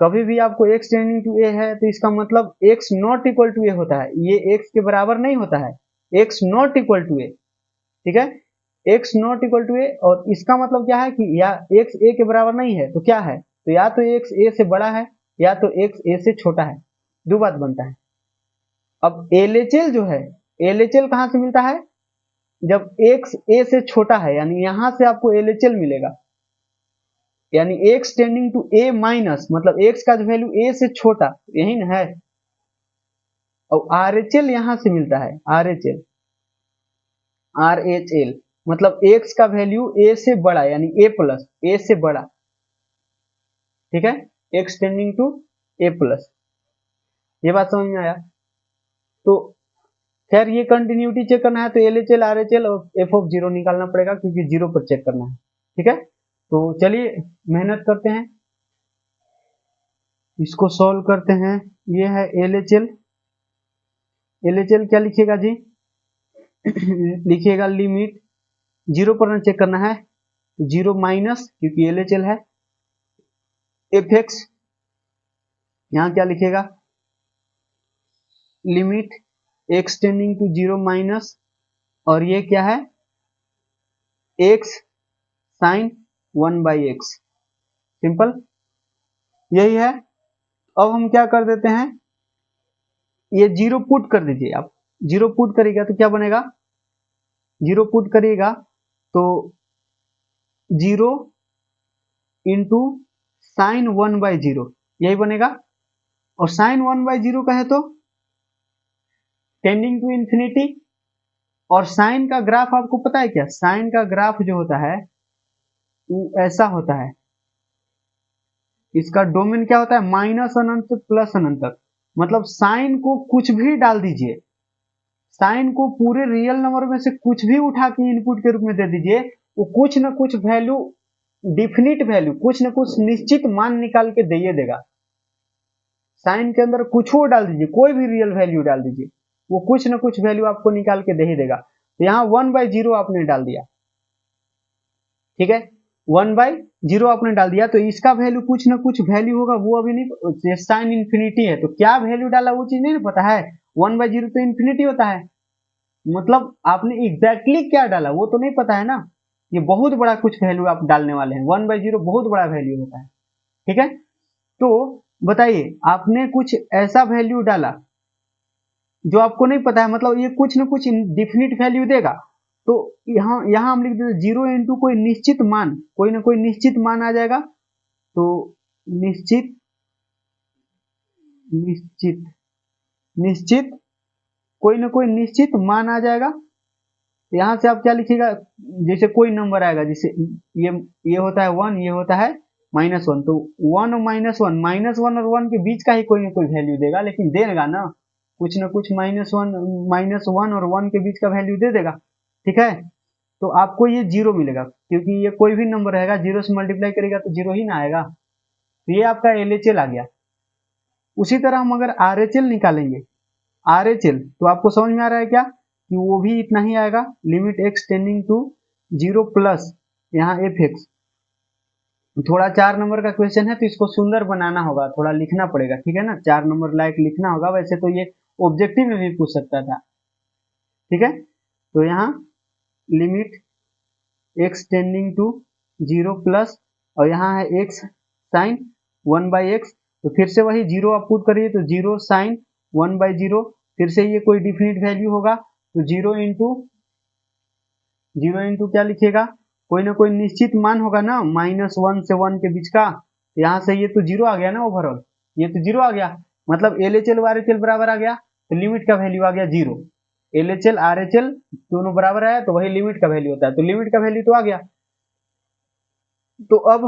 कभी भी आपको x टेंडिंग टू a है तो इसका मतलब x not equal to a होता है, ये x के बराबर नहीं होता है, x not equal to a, ठीक है, x not equal to a, और इसका मतलब क्या है कि या x a के बराबर नहीं है तो क्या है, तो या तो x a से बड़ा है या तो x a से छोटा है, दो बात बनता है। अब LHL जो है, LHL कहां से मिलता है, जब x a से छोटा है, यानी यहां से आपको LHL मिलेगा, यानी x tending to a minus मतलब x का वैल्यू a से छोटा, यही ना है, और RHL यहां से मिलता है, RHL मतलब x का वैल्यू a से बड़ा, यानी a प्लस, a से बड़ा, ठीक है, x tending to a plus, ये बात समझ में आया। तो खैर ये कंटिन्यूटी चेक करना है तो LHL RHL और f ऑफ 0 निकालना पड़ेगा, क्योंकि 0 पर चेक करना है, ठीक है। तो चलिए मेहनत करते हैं, इसको सॉल्व करते हैं। ये है LHL, LHL क्या लिखिएगा जी लिखिएगा लिमिट 0 पर ना चेक करना है, 0 माइनस, क्योंकि LHL है, एफ एक्स, यहाँ क्या लिखिएगा, limit x tending to 0 minus, और ये क्या है, एक्स साइन 1/x। सिंपल, यही है। अब हम क्या कर देते हैं, ये जीरो पुट कर दीजिए आप। जीरो पुट करिएगा तो क्या बनेगा, जीरो पुट करिएगा तो 0 इंटू साइन 1/0 यही बनेगा। और साइन 1/0 का है तो टेंडिंग टू इंफिनिटी। और साइन का ग्राफ आपको पता है क्या, साइन का ग्राफ जो होता है वो ऐसा होता है, इसका डोमेन क्या होता है, माइनस अनंत प्लस अनंत तक। मतलब साइन को कुछ भी डाल दीजिए, साइन को पूरे रियल नंबर में से कुछ भी उठा के इनपुट के रूप में दे दीजिए, वो कुछ ना कुछ वैल्यू, डिफिनिट वैल्यू, कुछ ना कुछ निश्चित मान निकाल के दे देगा। साइन के अंदर कुछ हो डाल दीजिए, कोई भी रियल वैल्यू डाल दीजिए, वो कुछ ना कुछ वैल्यू आपको निकाल के दे ही देगा। तो यहाँ 1/0 आपने डाल दिया, ठीक है, 1/0 आपने डाल दिया, तो इसका वैल्यू कुछ ना कुछ वैल्यू होगा, वो अभी नहीं, साइन इन्फिनिटी है तो क्या वैल्यू डाला वो चीज नहीं पता है। 1/0 तो इन्फिनिटी होता है, मतलब आपने एग्जैक्टली क्या डाला वो तो नहीं पता है ना। ये बहुत बड़ा कुछ वैल्यू आप डालने वाले हैं, 1/0 बहुत बड़ा वैल्यू होता है, ठीक है। तो बताइए, आपने कुछ ऐसा वैल्यू डाला जो आपको नहीं पता है, मतलब ये कुछ ना कुछ डिफिनिट वैल्यू देगा। तो यहाँ हम लिख देते 0 इंटू कोई निश्चित मान, कोई ना कोई निश्चित मान आ जाएगा। तो निश्चित निश्चित निश्चित कोई ना कोई निश्चित मान आ जाएगा। यहाँ से आप क्या लिखिएगा, जैसे कोई नंबर आएगा, जैसे ये होता है 1, ये होता है -1, तो 1 और -1, -1 और 1 के बीच का ही कोई ना कोई वैल्यू देगा, लेकिन देगा ना कुछ ना कुछ, -1 और 1 के बीच का वैल्यू दे देगा, ठीक है। तो आपको ये 0 मिलेगा, क्योंकि ये कोई भी नंबर रहेगा 0 से मल्टीप्लाई करेगा तो 0 ही ना आएगा। तो ये आपका LHL आ गया। उसी तरह हम अगर RHL निकालेंगे, RHL, तो आपको समझ में आ रहा है क्या कि वो भी इतना ही आएगा, limit x tending to 0 plus यहाँ fx। थोड़ा 4 नंबर का क्वेश्चन है तो इसको सुंदर बनाना होगा, थोड़ा लिखना पड़ेगा, ठीक है ना, 4 नंबर लायक लिखना होगा। वैसे तो ये ऑब्जेक्टिव में भी पूछ सकता था, ठीक है। तो यहाँ limit x tending to 0 plus, और यहाँ है x साइन 1/x, तो फिर से वही 0 आप पुट करिए तो 0 साइन 1/0, फिर से ये कोई डिफिनिट वैल्यू होगा तो 0 इंटू क्या लिखिएगा, कोई ना कोई निश्चित मान होगा ना, -1 से 1 के बीच का। यहाँ से ये तो 0 आ गया ना, ओवरऑल ये तो 0 आ गया, मतलब LHL RHL बराबर आ गया, तो लिमिट का वैल्यू आ गया 0। LHL RHL दोनों बराबर है तो वही लिमिट का वैल्यू होता है, तो लिमिट का वैल्यू तो आ गया। तो अब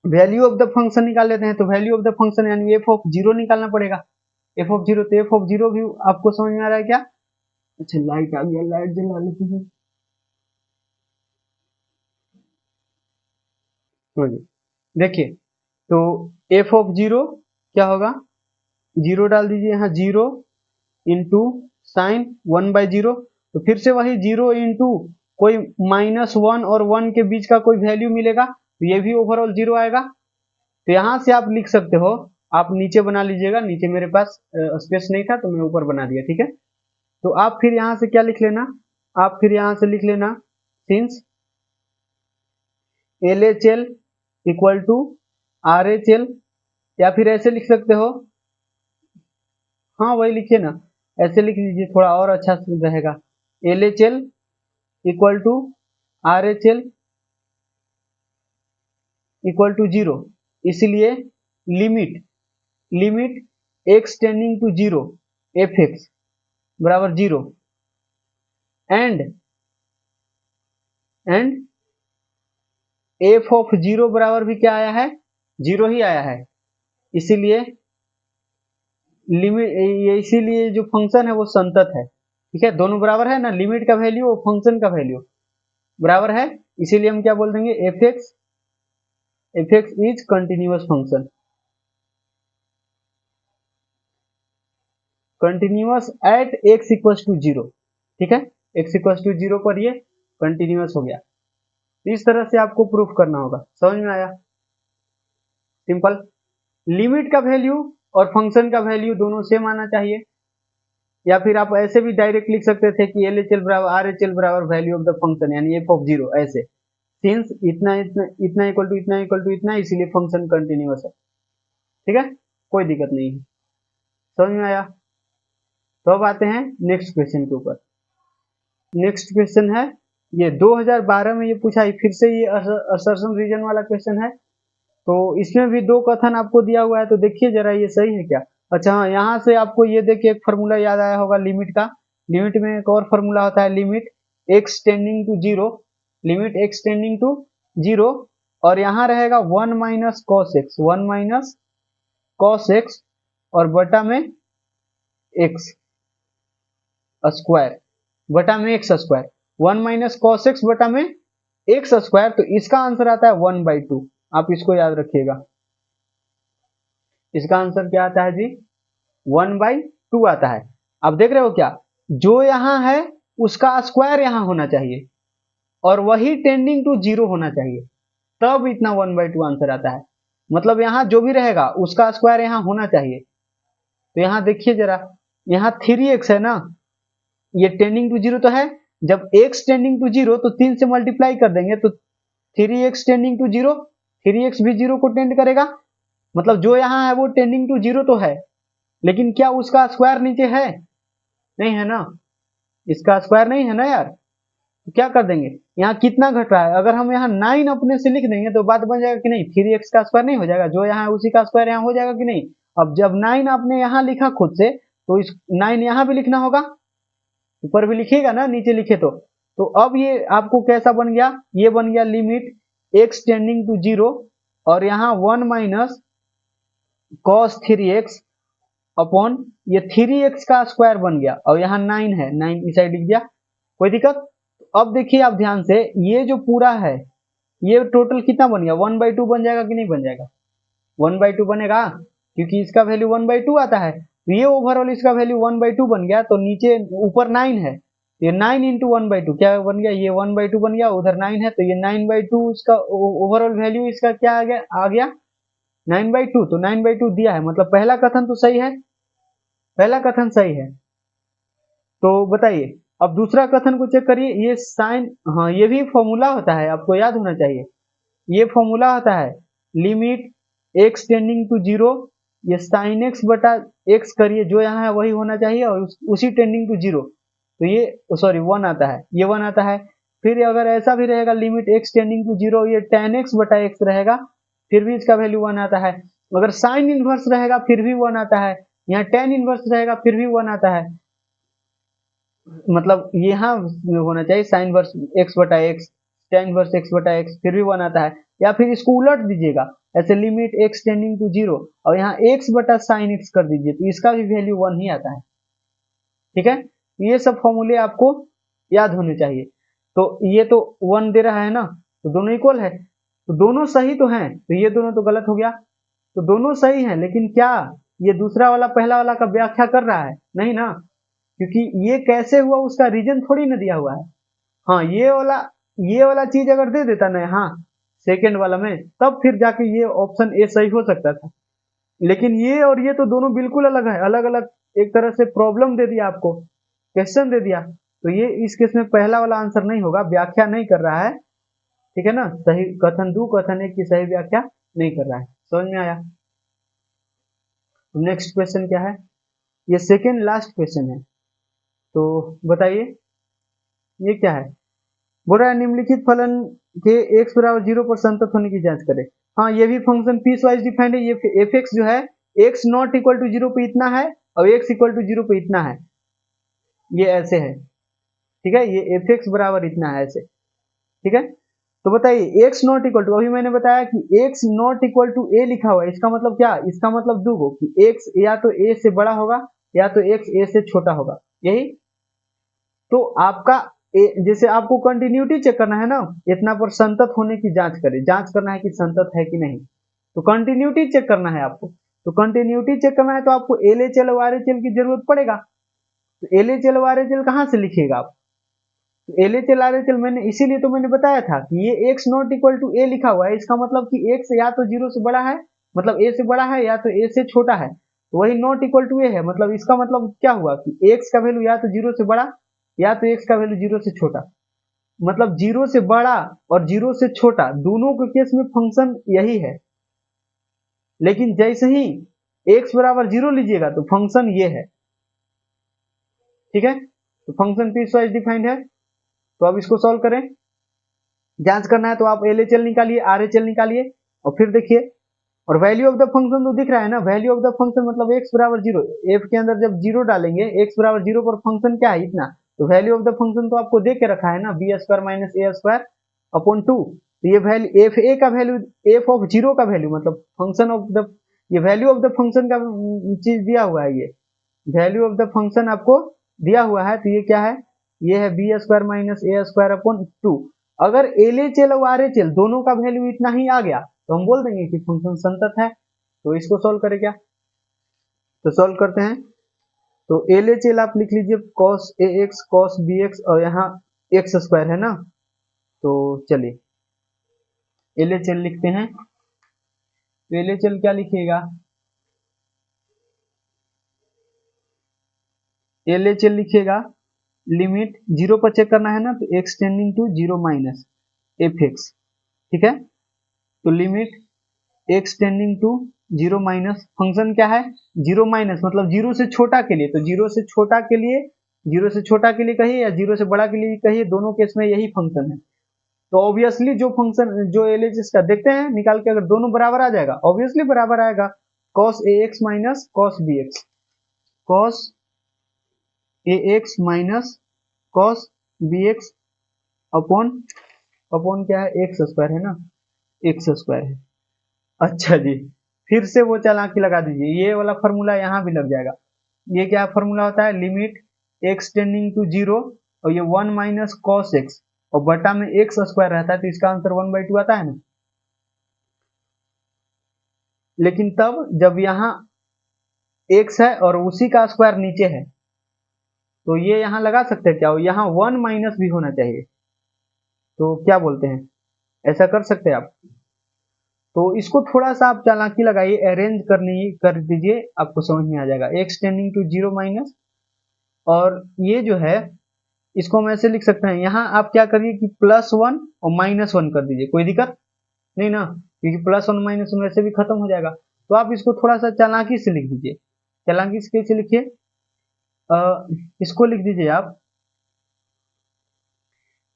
वैल्यू ऑफ द फंक्शन निकाल लेते हैं, तो वैल्यू ऑफ द फंक्शन यानी f(0) निकालना पड़ेगा। f(0), तो f(0) भी आपको समझ में आ रहा है क्या। अच्छा लाइट आ गया, लाइट जला लेते हैं। देखिए, तो f(0) क्या होगा, 0 डाल दीजिए यहाँ, 0 इंटू साइन 1/0, तो फिर से वही 0 इंटू कोई -1 और 1 के बीच का कोई वैल्यू मिलेगा, तो ये भी ओवरऑल 0 आएगा। तो यहाँ से आप लिख सकते हो, आप नीचे बना लीजिएगा, नीचे मेरे पास स्पेस नहीं था तो मैं ऊपर बना दिया, ठीक है। तो आप फिर यहाँ से क्या लिख लेना, आप फिर यहाँ से लिख लेना since LHL equal to RHL, या फिर ऐसे लिख सकते हो, हाँ वही लिखिए ना, ऐसे लिख लीजिए थोड़ा और अच्छा रहेगा। LHL equal to RHL equal to 0, इसलिए limit x tending to 0 fx बराबर 0 एंड f(0) बराबर भी क्या आया है, 0 ही आया है। इसीलिए लिमिट, इसीलिए जो फंक्शन है वो संतत है, ठीक है, दोनों बराबर है ना, लिमिट का वैल्यू और फंक्शन का वैल्यू बराबर है, इसीलिए हम क्या बोल देंगे, fx is continuous function, continuous at x equal to 0, ठीक है, x इक्वल टू 0 पर ये कंटिन्यूअस हो गया। इस तरह से आपको प्रूफ करना होगा, समझ में आया, सिंपल। लिमिट का वैल्यू और फंक्शन का वैल्यू दोनों सेम आना चाहिए, या फिर आप ऐसे भी डायरेक्ट लिख सकते थे कि LHL बराबर RHL बराबर वैल्यू ऑफ द फंक्शन यानी f(0), ऐसे सिंस इतना इतना इतना इक्वल टू इतना इक्वल टू इतना, इसीलिए फंक्शन कंटिन्यूअस है। ठीक है, कोई दिक्कत नहीं है, समझ में आया। तो अब आते हैं नेक्स्ट क्वेश्चन के ऊपर। नेक्स्ट क्वेश्चन है ये 2012 में ये पूछा है, फिर से ये असर्शन रीजन वाला क्वेश्चन है। तो इसमें भी दो कथन आपको दिया हुआ है, तो देखिए जरा ये सही है क्या। अच्छा हाँ, यहाँ से आपको ये देखिए एक फार्मूला याद आया होगा लिमिट का। लिमिट में एक और फार्मूला होता है, limit x tending to zero, limit x tending to zero, और यहाँ रहेगा 1 minus cos x, 1 minus cos x और बटा में एक्स स्क्वायर, बटा में x square, 1 minus cos x बटा में एक्स स्क्वायर। तो इसका आंसर आता है 1/2, आप इसको याद रखिएगा। इसका आंसर क्या आता है जी, 1/2 आता है। अब देख रहे हो क्या, जो यहां है उसका स्क्वायर यहां होना चाहिए और वही टेंडिंग टू जीरो होना चाहिए, तब इतना 1/2 आंसर आता है। मतलब यहां जो भी रहेगा उसका स्क्वायर यहां होना चाहिए। तो यहां देखिए जरा, यहां 3x है ना, ये टेंडिंग टू जीरो तो है, जब x टेंडिंग टू जीरो तो 3 से मल्टीप्लाई कर देंगे तो 3x tending to zero, 3x भी जीरो को टेंड करेगा, मतलब जो यहाँ है वो टेंडिंग टू जीरो तो है, लेकिन क्या उसका स्क्वायर नीचे है, नहीं है ना, इसका स्क्वायर नहीं है ना यार। तो क्या कर देंगे, यहाँ कितना घट रहा है, अगर हम यहाँ 9 अपने से लिख देंगे तो बात बन जाएगा कि नहीं, 3x का स्क्वायर नहीं हो जाएगा, जो यहाँ है उसी का स्क्वायर यहाँ हो जाएगा कि नहीं। अब जब 9 आपने यहाँ लिखा खुद से, तो इस 9 यहाँ भी लिखना होगा, ऊपर भी लिखिएगा ना, नीचे लिखे तो अब ये आपको कैसा बन गया, ये बन गया limit x tending to zero, और यहाँ 1 माइनस कॉस 3x अपॉन ये 3x का स्क्वायर बन गया, और यहाँ 9 है, 9 इस साइड लिख दिया, कोई दिक्कत। अब देखिए आप ध्यान से, ये जो पूरा है ये टोटल कितना बन गया, 1/2 बन जाएगा कि नहीं बन जाएगा, 1/2 बनेगा, क्योंकि इसका वैल्यू 1/2 आता है। तो ये ओवरऑल इसका वैल्यू 1/2 बन गया, तो नीचे ऊपर 9 है, ये 9 इंटू 1/2 क्या बन गया, ये 1/2 बन गया, उधर 9 है तो ये 9/2 इसका ओवरऑल वैल्यू इसका क्या आ गया 9/2। तो 9/2 दिया है, मतलब पहला कथन तो सही है, पहला कथन सही है। तो बताइए अब दूसरा कथन को चेक करिए, ये साइन, हाँ ये भी फॉर्मूला होता है, आपको याद होना चाहिए, ये फॉर्मूला होता है limit x tending to zero, ये साइन एक्स बटा एक्स करिए, जो यहाँ है वही होना चाहिए, और उसी टेंडिंग टू जीरो, तो ये सॉरी 1 आता है, ये 1 आता है। फिर अगर ऐसा भी रहेगा limit x tending to zero, ये tan एक्स बटा एक्स रहेगा, फिर भी इसका वैल्यू 1 आता है। अगर साइन इनवर्स रहेगा फिर भी 1 आता है, यहाँ tan इनवर्स रहेगा फिर भी 1 आता है, मतलब यहाँ होना चाहिए साइन वर्स एक्स बटा एक्स, tan वर्स एक्स बटा एक्स, फिर भी 1 आता है। या फिर इसको उलट दीजिएगा, ऐसे limit x tending to zero और यहाँ एक्स बटा साइन एक्स कर दीजिए, तो इसका भी वैल्यू 1 ही आता है। ठीक है, ये सब फॉर्मूले आपको याद होने चाहिए। तो ये तो 1 दे रहा है ना, तो दोनों इक्वल है, तो दोनों सही तो हैं, तो ये दोनों तो गलत हो गया, तो दोनों सही हैं, लेकिन क्या ये दूसरा वाला पहला वाला का व्याख्या कर रहा है, नहीं ना, क्योंकि ये कैसे हुआ उसका रीजन थोड़ी ना दिया हुआ है। हाँ ये वाला चीज अगर दे देता ना, हाँ सेकेंड वाला में, तब फिर जाके ये ऑप्शन ए सही हो सकता था, लेकिन ये और ये तो दोनों बिल्कुल अलग है, अलग अलग एक तरह से प्रॉब्लम दे दिया आपको, क्वेश्चन दे दिया, तो ये इस केस में पहला वाला आंसर नहीं होगा, व्याख्या नहीं कर रहा है। ठीक है ना, सही कथन दो कथन एक की सही व्याख्या नहीं कर रहा है, समझ में आया। नेक्स्ट क्वेश्चन क्या है, ये सेकेंड लास्ट क्वेश्चन है, तो बताइए ये क्या है। बोल रहा है निम्नलिखित फलन के x बराबर 0 पर संतत होने की जांच करें। हाँ ये भी फंक्शन पीस वाइज डिफाइंड है, ये एफ एक्स जो है x नॉट इक्वल टू 0 पे इतना है और x इक्वल टू 0 पे इतना है, ये ऐसे है। ठीक है, ये एफ एक्स बराबर इतना है ऐसे। ठीक है, तो बताइए x नॉट इक्वल टू, अभी मैंने बताया कि x not equal to a लिखा हुआ है, इसका मतलब क्या, इसका मतलब दो कि x या तो a से बड़ा होगा या तो x a से छोटा होगा, यही। तो आपका जैसे आपको कंटिन्यूटी चेक करना है ना, इतना पर संतत होने की जांच करें, जांच करना है कि संतत है कि नहीं, तो कंटिन्यूटी चेक करना है आपको। तो कंटिन्यूटी चेक करना है तो आपको LHL और RHL की जरूरत पड़ेगा। तो LHL और RHL कहाँ से लिखिएगा आप, तो LHL RHL मैंने इसीलिए तो मैंने बताया था कि ये x not equal to a लिखा हुआ है, इसका मतलब कि x या तो 0 से बड़ा है, मतलब a से बड़ा है, या तो a से छोटा है, तो वही नॉट इक्वल टू a है, मतलब इसका मतलब क्या हुआ कि x का वैल्यू या तो 0 से बड़ा या तो x का वैल्यू 0 से छोटा। मतलब जीरो से बड़ा और जीरो से छोटा दोनों के केस में फंक्शन यही है, लेकिन जैसे ही x बराबर जीरो लीजिएगा तो फंक्शन ये है। ठीक है, तो फंक्शन पीस वाइज डिफाइंड है। तो अब इसको सॉल्व करें, जांच करना है तो आप LHL निकालिए, RHL निकालिए और फिर देखिए, और वैल्यू ऑफ द फंक्शन तो दिख रहा है ना, वैल्यू ऑफ द फंक्शन मतलब x बराबर जीरो, f के अंदर जब जीरो डालेंगे x बराबर जीरो पर फंक्शन क्या है इतना, तो वैल्यू ऑफ द फंक्शन तो आपको दे के रखा है ना, बी स्क्वायर माइनस ए स्क्वायर अपॉन 2। तो ये वैल्यू एफ ए का वैल्यू, एफ ऑफ जीरो का वैल्यू मतलब फंक्शन ऑफ द, ये वैल्यू ऑफ द फंक्शन का चीज दिया हुआ है, ये वैल्यू ऑफ द फंक्शन आपको दिया हुआ है। तो ये क्या है, ये है बी स्क्वायर माइनस ए स्क्वायर अपॉन 2। अगर LHL और RHL दोनों का वैल्यू इतना ही आ गया तो हम बोल देंगे कि फंक्शन संतत है। तो इसको सॉल्व करें क्या, तो सॉल्व करते हैं। तो LHL आप लिख लीजिए cos AX cos BX और यहाँ x स्क्वायर है ना, तो चलिए LHL लिखते हैं। तो LHL क्या लिखिएगा, LHL लिखिएगा लिमिट जीरो पर चेक करना है ना, तो x tending to zero minus fx। ठीक है, तो limit x tending to zero minus, function क्या है जीरो माइनस मतलब जीरो से छोटा के लिए, तो जीरो से छोटा के लिए, जीरो से छोटा के लिए कहिए या जीरो से बड़ा के लिए कहिए, दोनों केस में यही फंक्शन है। तो ऑब्वियसली जो फंक्शन जो LHS का देखते हैं निकाल के, अगर दोनों बराबर आ जाएगा ऑब्वियसली बराबर आएगा, cos AX minus cos BX, cos AX minus cos BX upon, upon क्या है एक्स स्क्वायर है ना, एक्स स्क्वायर है। अच्छा जी, फिर से वो चालाकी लगा दीजिए, ये वाला फॉर्मूला यहाँ भी लग जाएगा। ये क्या फॉर्मूला होता है, limit x tending to zero और ये 1 माइनस कॉस एक्स और बटा में एक्स स्क्वायर रहता है, तो इसका आंसर 1/2 आता है ना। लेकिन तब जब यहाँ x है और उसी का स्क्वायर नीचे है, तो ये यहाँ लगा सकते हैं क्या, यहाँ 1 माइनस भी होना चाहिए। तो क्या बोलते हैं, ऐसा कर सकते हैं आप। तो इसको थोड़ा सा आप चालाकी लगाइए, अरेंज कर दीजिए, आपको समझ में आ जाएगा। x tending to zero minus, और ये जो है इसको हम ऐसे लिख सकते हैं, यहाँ आप क्या करिए कि +1 और -1 कर दीजिए, कोई दिक्कत नहीं ना, क्योंकि +1 -1 वैसे भी खत्म हो जाएगा। तो आप इसको थोड़ा सा चालाकी से लिख दीजिए। चालाकी से कैसे लिखिए, इसको लिख दीजिए आप,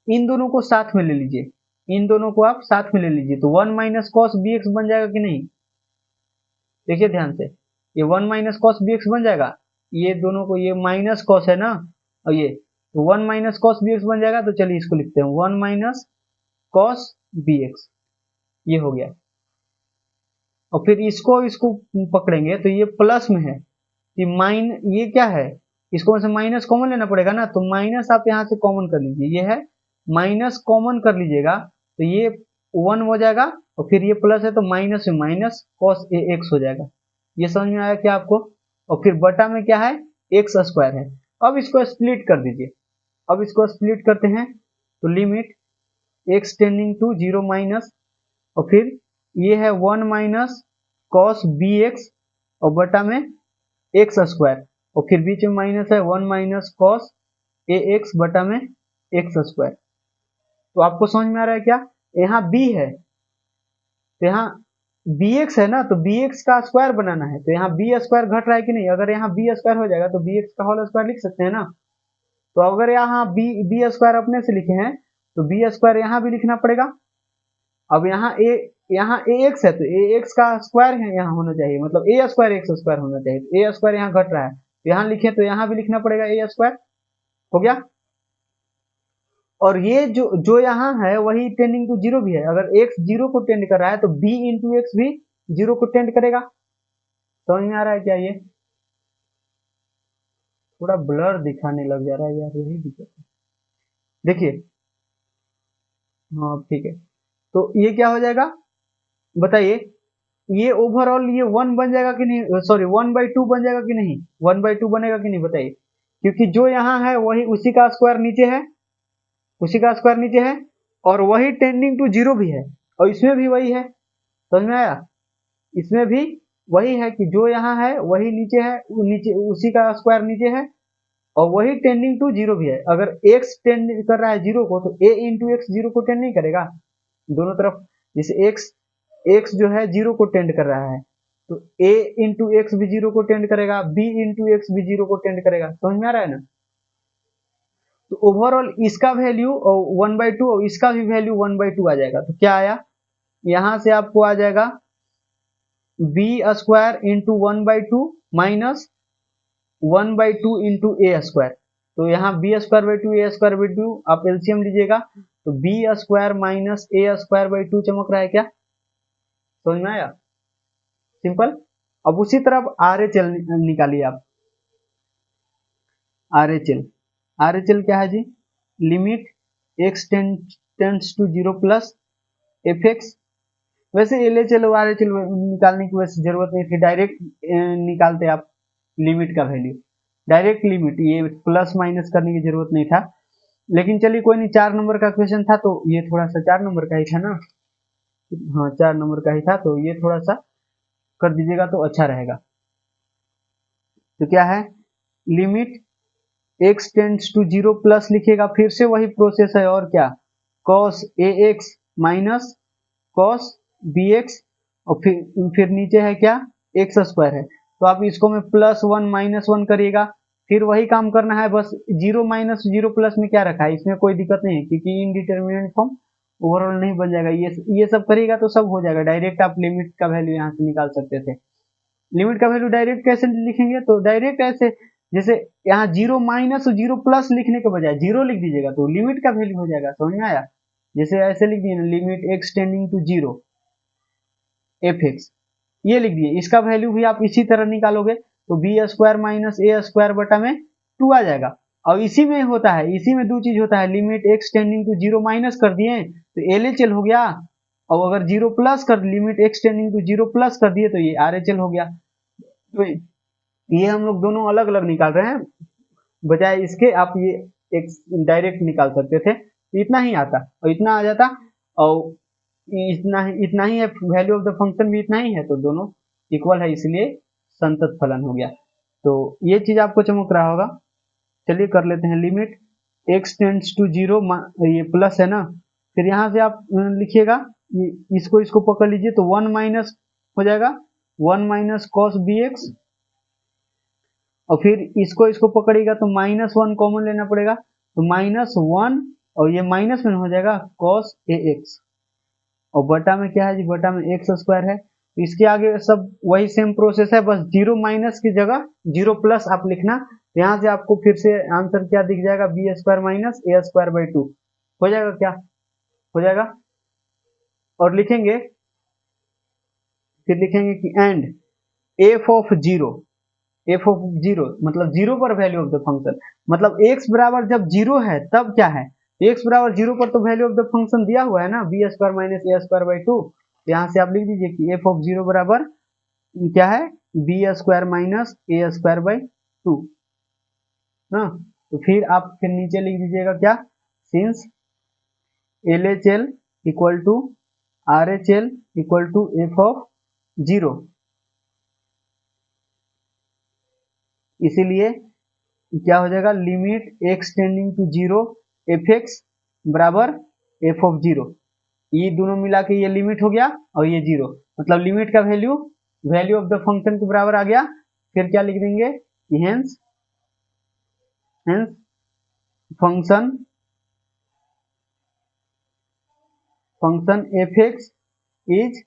इन दोनों को साथ में ले लीजिए, इन दोनों को आप साथ में ले लीजिए, तो 1 माइनस कॉस BX बन जाएगा कि नहीं, देखिए ध्यान से, ये 1 माइनस कॉस BX बन जाएगा, ये दोनों को, ये माइनस कॉस है ना, और ये तो 1 माइनस कॉस BX बन जाएगा। तो चलिए इसको लिखते हैं 1 माइनस कॉस BX, ये हो गया। और फिर इसको इसको पकड़ेंगे तो ये प्लस में है कि ये क्या है, इसको से माइनस कॉमन लेना पड़ेगा ना, तो माइनस आप यहाँ से कॉमन कर लीजिए, ये है माइनस कॉमन कर लीजिएगा, तो ये 1 हो जाएगा और फिर ये प्लस है तो माइनस में माइनस कॉस AX हो जाएगा। ये समझ में आया क्या आपको, और फिर बटा में क्या है एक्स स्क्वायर है। अब इसको स्प्लिट कर दीजिए, अब इसको स्प्लिट करते हैं, तो limit x tending to zero minus, और फिर ये है 1 माइनस कॉस BX और बटा में एक्स स्क्वायर, और फिर बीच में माइनस है 1 माइनस कॉस AX बटा में एक्स स्क्वायर। तो आपको समझ में आ रहा है क्या, यहाँ b है तो यहाँ bx है ना, तो bx का स्क्वायर बनाना है, तो यहाँ b स्क्वायर घट रहा है कि नहीं, अगर यहाँ b स्क्वायर हो जाएगा तो bx का होल स्क्वायर लिख सकते हैं ना। तो अगर यहाँ b स्क्वायर अपने से लिखे हैं तो b स्क्वायर यहाँ भी लिखना पड़ेगा। अब यहाँ यहाँ ax है तो ax का स्क्वायर है यहाँ होना चाहिए, मतलब a स्क्वायर x स्क्वायर होना चाहिए, तो a स्क्वायर यहाँ घट रहा है, तो यहाँ लिखे तो यहाँ भी लिखना पड़ेगा a स्क्वायर, हो गया। और ये जो यहाँ है वही टेंडिंग टू जीरो भी है, अगर x जीरो को टेंड कर रहा है तो b इंटू एक्स भी जीरो को टेंड करेगा। समझ में आ रहा है क्या, ये थोड़ा ब्लर दिखाने लग जा रहा है यार, यही दिक्कत है, देखिए। हाँ ठीक है, तो ये क्या हो जाएगा बताइए, ये ओवरऑल ये 1 बन जाएगा कि नहीं, सॉरी 1/2 बन जाएगा कि नहीं, 1/2 बनेगा कि नहीं बताइए, क्योंकि जो यहाँ है वही उसी का स्क्वायर नीचे है, उसी का स्क्वायर नीचे है, और वही टेंडिंग टू जीरो भी है, और इसमें भी वही है। समझ में आया, इसमें भी वही है कि जो यहाँ है वही नीचे है, नीचे उसी का स्क्वायर नीचे है, और वही टेंडिंग टू जीरो भी है। अगर x टेंड कर रहा है जीरो को तो a इंटू एक्स जीरो को टेंड नहीं करेगा दोनों तरफ। जैसे x जो है जीरो को टेंड कर रहा है तो a इंटू एक्स भी जीरो को टेंड करेगा, b इंटू एक्स भी जीरो को टेंड करेगा। समझ में आ रहा है ना। तो ओवरऑल इसका वैल्यू 1/2 और इसका भी वैल्यू 1/2 आ जाएगा। तो क्या आया, यहां से आपको आ जाएगा b square into 1/2 minus 1/2 into A square. तो यहाँ B square by two A square by two आप एलसीएम लीजिएगा तो B square minus A square by two चमक रहा है क्या, समझ में आया, सिंपल। अब उसी तरफ आर एच एल निकालिए आप। आर एच एल क्या है जी, limit x tends to zero plus F X. वैसे एल एच एल और आर एच एल निकालने की वैसे जरूरत नहीं थी, डायरेक्ट निकालते आप लिमिट का वैल्यू, डायरेक्ट लिमिट, ये प्लस माइनस करने की जरूरत नहीं था। लेकिन चलिए कोई नहीं, 4 नंबर का क्वेश्चन था तो ये थोड़ा सा 4 नंबर का ही था ना, हाँ 4 नंबर का ही था तो ये थोड़ा सा कर दीजिएगा तो अच्छा रहेगा। तो क्या है, limit x tends to zero plus लिखिएगा, फिर से वही प्रोसेस है और क्या, cos ax minus cos bx और फिर नीचे है क्या, एक्स स्क्वायर है तो आप इसको में +1 -1 करिएगा, फिर वही काम करना है, बस जीरो माइनस जीरो प्लस में क्या रखा है, इसमें कोई दिक्कत नहीं है क्योंकि इनडिटरमिनेट फॉर्म ओवरऑल नहीं बन जाएगा। ये सब करिएगा तो सब हो जाएगा, डायरेक्ट आप लिमिट का वैल्यू यहाँ से निकाल सकते थे। लिमिट का वैल्यू डायरेक्ट कैसे लिखेंगे, तो डायरेक्ट ऐसे, जैसे यहाँ जीरो माइनस जीरो प्लस लिखने के बजाय जीरो लिख दीजिएगा तो लिमिट का वैल्यू हो जाएगा, समझ में आया। जैसे ऐसे लिख दिए ना, limit x tending to zero f x, ये लिख दिए, इसका वैल्यू भी आप इसी तरह निकालोगे तो बी स्क्वायर माइनस ए स्क्वायर बटा में 2 आ जाएगा। और इसी में होता है, इसी में दो चीज होता है, limit x tending to zero minus कर दिए तो एल एच एल हो गया, और अगर जीरो प्लस कर, limit x tending to zero plus कर दिए तो ये आर एच एल हो गया। तो ये हम लोग दोनों अलग अलग निकाल रहे हैं, बजाय इसके आप ये एक डायरेक्ट निकाल सकते थे, इतना ही आता और इतना आ जाता, और इतना ही है, वैल्यू ऑफ द फंक्शन भी इतना ही है तो दोनों इक्वल है, इसलिए संतत फलन हो गया। तो ये चीज आपको चमक रहा होगा। चलिए कर लेते हैं, limit x tends to zero, ये प्लस है ना, फिर यहाँ से आप लिखिएगा, इसको पकड़ लीजिए तो 1 माइनस हो जाएगा, 1 माइनस कॉस बी एक्स, और फिर इसको पकड़ेगा तो -1 कॉमन लेना पड़ेगा तो -1, और ये माइनस में हो जाएगा cos ax, और बटा में क्या है जी, बटा में एक्स स्क्वायर है। तो इसके आगे सब वही सेम प्रोसेस है, बस जीरो माइनस की जगह जीरो प्लस आप लिखना, यहाँ से आपको फिर से आंसर क्या दिख जाएगा, b square minus A square by 2 हो जाएगा, क्या हो जाएगा। और लिखेंगे, फिर लिखेंगे कि एंड एफ ऑफ जीरो मतलब जीरो पर वैल्यू ऑफ द फंक्शन, मतलब x बराबर जब जीरो है तब क्या है, x बराबर जीरो पर तो वैल्यू ऑफ द फंक्शन दिया हुआ है ना, b square minus A square by 2। यहाँ से आप लिख दीजिए कि एफ ऑफ जीरो बराबर क्या है, b square minus A square by 2 ना। तो फिर आप फिर नीचे लिख दीजिएगा क्या, since L H L equal to R H L equal to f of zero, इसीलिए क्या हो जाएगा, limit x tending to zero f x बराबर एफ ऑफ जीरो, ये दोनों मिला के ये लिमिट हो गया और ये जीरो, मतलब लिमिट का वैल्यू ऑफ द फंक्शन के बराबर आ गया। फिर क्या लिख देंगे, hence function f x is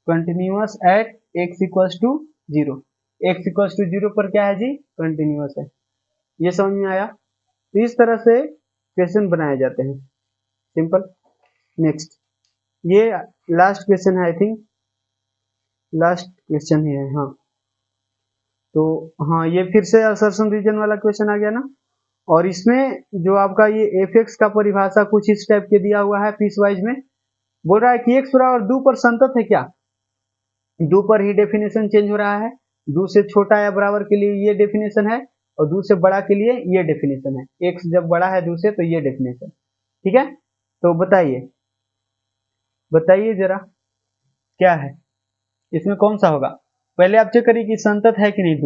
continuous at x equals to zero, x equals to zero पर क्या है जी, कंटिन्यूअस है। ये समझ में आया। तो इस तरह से क्वेश्चन बनाए जाते हैं, सिंपल। नेक्स्ट, ये लास्ट क्वेश्चन है, आई थिंक लास्ट क्वेश्चन ही है, हाँ। तो हाँ, ये फिर से असर्शन रीजन वाला क्वेश्चन आ गया ना, और इसमें जो आपका ये एफ एक्स का परिभाषा कुछ इस टाइप के दिया हुआ है, पीस वाइज में बोल रहा है कि एक्स बराबर 2 पर संतत है, क्या 2 पर ही डेफिनेशन चेंज हो रहा है, 2 से छोटा या बराबर के लिए ये डेफिनेशन है, और 2 से बड़ा के लिए ये डेफिनेशन है, एक्स जब बड़ा है 2 से तो ये डेफिनेशन, ठीक है। तो बताइए जरा क्या है, इसमें कौन सा होगा। पहले आप चेक करिए कि संतत है कि नहीं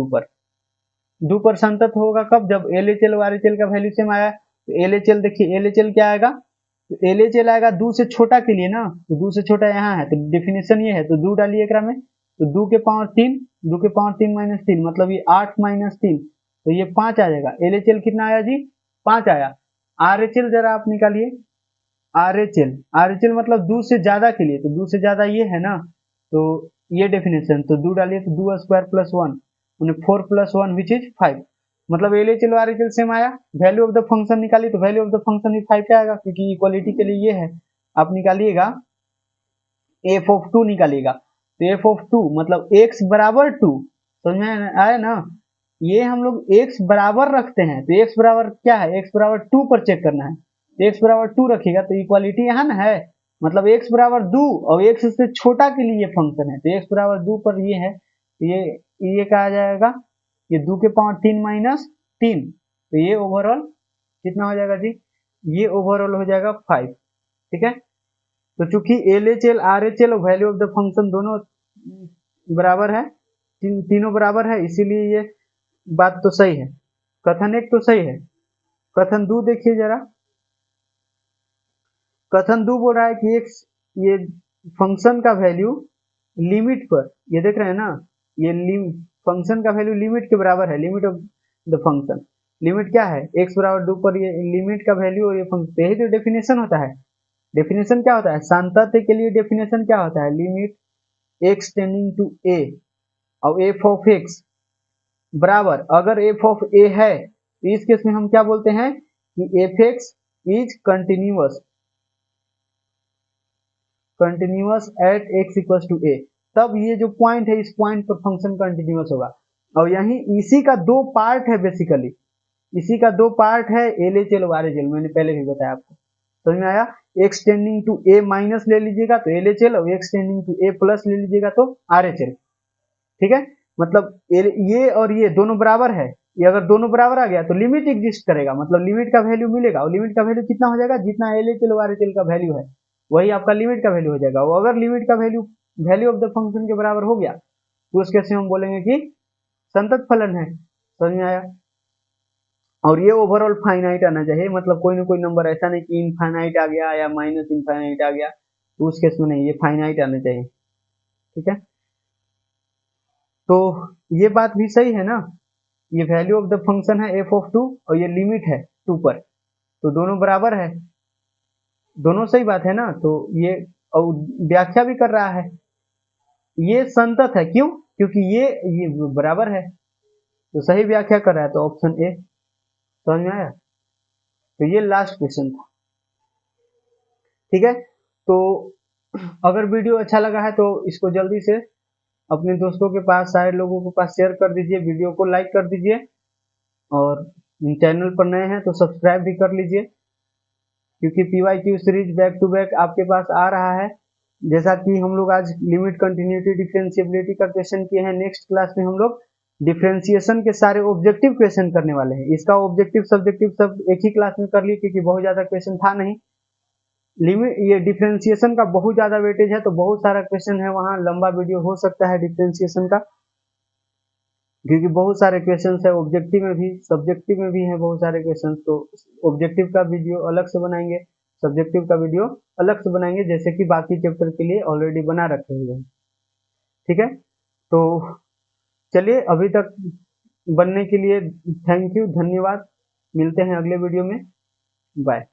दो पर संतत होगा कब, जब LHL और RHL का वैल्यू सेम आया। तो LHL देखिए, LHL क्या आएगा, तो LHL आएगा 2 से छोटा के लिए ना, तो 2 से छोटा यहाँ है, तो डेफिनेशन ये है, तो 2 डालिए एकरा में, तो 2 के पावर 3, 2 के पावर 3 माइनस 3 मतलब ये 8 माइनस 3, तो ये 5 आ जाएगा। LHL कितना आया जी, 5 आया। RHL जरा आप निकालिए, RHL मतलब 2 से ज्यादा के लिए, तो 2 से ज्यादा ये है ना, तो ये डेफिनेशन, तो 2 डालिए, तो 2 square plus 1 4 plus 1 which is 5, मतलब LHL और RHL सेम आया। वैल्यू ऑफ द फंक्शन निकालिए, तो वैल्यू ऑफ द फंक्शन भी 5 आएगा, क्योंकि इक्वालिटी के लिए ये है। आप निकालिएगा f ऑफ 2 निकालिएगा, तो f ऑफ 2 मतलब x बराबर 2, समझ में आया ना, ये हम लोग x बराबर रखते हैं, तो x बराबर क्या है, x बराबर 2 पर चेक करना है, तो x बराबर 2 रखिएगा, तो इक्वालिटी यहाँ ना है, मतलब x बराबर 2 और x से छोटा के लिए फंक्शन है, तो x बराबर 2 पर ये है, ये क्या आ जाएगा, ये 2 के पावर 3 माइनस 3, तो ये ओवरऑल कितना हो जाएगा जी, ये ओवरऑल हो जाएगा 5, ठीक है। तो चूंकि LHL RHL और वैल्यू ऑफ द फंक्शन दोनों बराबर है, तीनों बराबर है, इसीलिए ये बात तो सही है, कथन एक तो सही है। कथन दो देखिए जरा, कथन दो बोल रहा है कि एक ये फंक्शन का वैल्यू लिमिट पर, ये देख रहे हैं ना, ये फंक्शन का वैल्यू लिमिट के बराबर है, limit of the function, limit क्या है, x बराबर 2 पर ये लिमिट का वैल्यू और ये फंक्शन, यही तो डेफिनेशन होता है। डेफिनेशन क्या होता है, सान्तत्य के लिए डेफिनेशन क्या होता है, limit x tending to a और f ऑफ x बराबर, अगर f ऑफ a है तो इस केस में हम क्या बोलते हैं कि f(x) is continuous at x equal to a, तब ये जो पॉइंट है, इस पॉइंट पर फंक्शन कंटिन्यूअस होगा। और यही इसी का दो पार्ट है, बेसिकली इसी का दो पार्ट है, LHL और RHL, मैंने पहले भी बताया आपको, समझ में आया। x tending to a minus ले लीजिएगा तो LHL, और x tending to a plus ले लीजिएगा तो RHL, ठीक है। मतलब ये और ये दोनों बराबर है, ये अगर दोनों बराबर आ गया तो लिमिट एग्जिस्ट करेगा, मतलब लिमिट का वैल्यू मिलेगा, और लिमिट का वैल्यू कितना हो जाएगा, जितना LHL और RHL का वैल्यू है वही आपका लिमिट का वैल्यू हो जाएगा। और अगर लिमिट का वैल्यू ऑफ द फंक्शन के बराबर हो गया तो उस केस में हम बोलेंगे कि संतत फलन है, समझ में आया। और ये ओवरऑल फाइनाइट आना चाहिए, मतलब कोई ना कोई नंबर, ऐसा नहीं कि इनफाइनाइट आ गया या माइनस इनफाइनाइट आ गया, तो उस केस में नहीं, ये फाइनाइट आना चाहिए, ठीक है। तो ये बात भी सही है ना, ये वैल्यू ऑफ द फंक्शन है f ऑफ 2 और ये लिमिट है 2 पर, तो दोनों बराबर है, दोनों सही बात है ना। तो ये और व्याख्या भी कर रहा है, ये संतत है, क्यों, क्योंकि ये बराबर है, तो सही व्याख्या कर रहा है, तो ऑप्शन ए, समझ में आया। तो ये लास्ट क्वेश्चन था, ठीक है। तो अगर वीडियो अच्छा लगा है तो इसको जल्दी से अपने दोस्तों के पास, सारे लोगों के पास शेयर कर दीजिए, वीडियो को लाइक कर दीजिए, और चैनल पर नए हैं तो सब्सक्राइब भी कर लीजिए, क्योंकि PYQ series back to back आपके पास आ रहा है। जैसा कि हम लोग आज लिमिट, कंटिन्यूटी, डिफरेंशिएबिलिटी का क्वेश्चन किए हैं, नेक्स्ट क्लास में हम लोग डिफरेंशिएशन के सारे ऑब्जेक्टिव क्वेश्चन करने वाले हैं। इसका ऑब्जेक्टिव सब्जेक्टिव सब एक ही क्लास में कर लिए, क्योंकि बहुत ज्यादा क्वेश्चन था नहीं। लिमिट, ये डिफरेंशिएशन का बहुत ज्यादा वेटेज है, तो बहुत सारा क्वेश्चन है, वहां लंबा वीडियो हो सकता है डिफरेंशिएशन का, क्योंकि बहुत सारे क्वेश्चन है, ऑब्जेक्टिव में भी सब्जेक्टिव में भी है बहुत सारे क्वेश्चन। तो ऑब्जेक्टिव का वीडियो अलग से बनाएंगे, सब्जेक्टिव का वीडियो अलग से बनाएंगे, जैसे कि बाकी चैप्टर के लिए ऑलरेडी बना रखे हुए हैं, ठीक है। तो चलिए, अभी तक बनने के लिए थैंक यू, धन्यवाद, मिलते हैं अगले वीडियो में, बाय।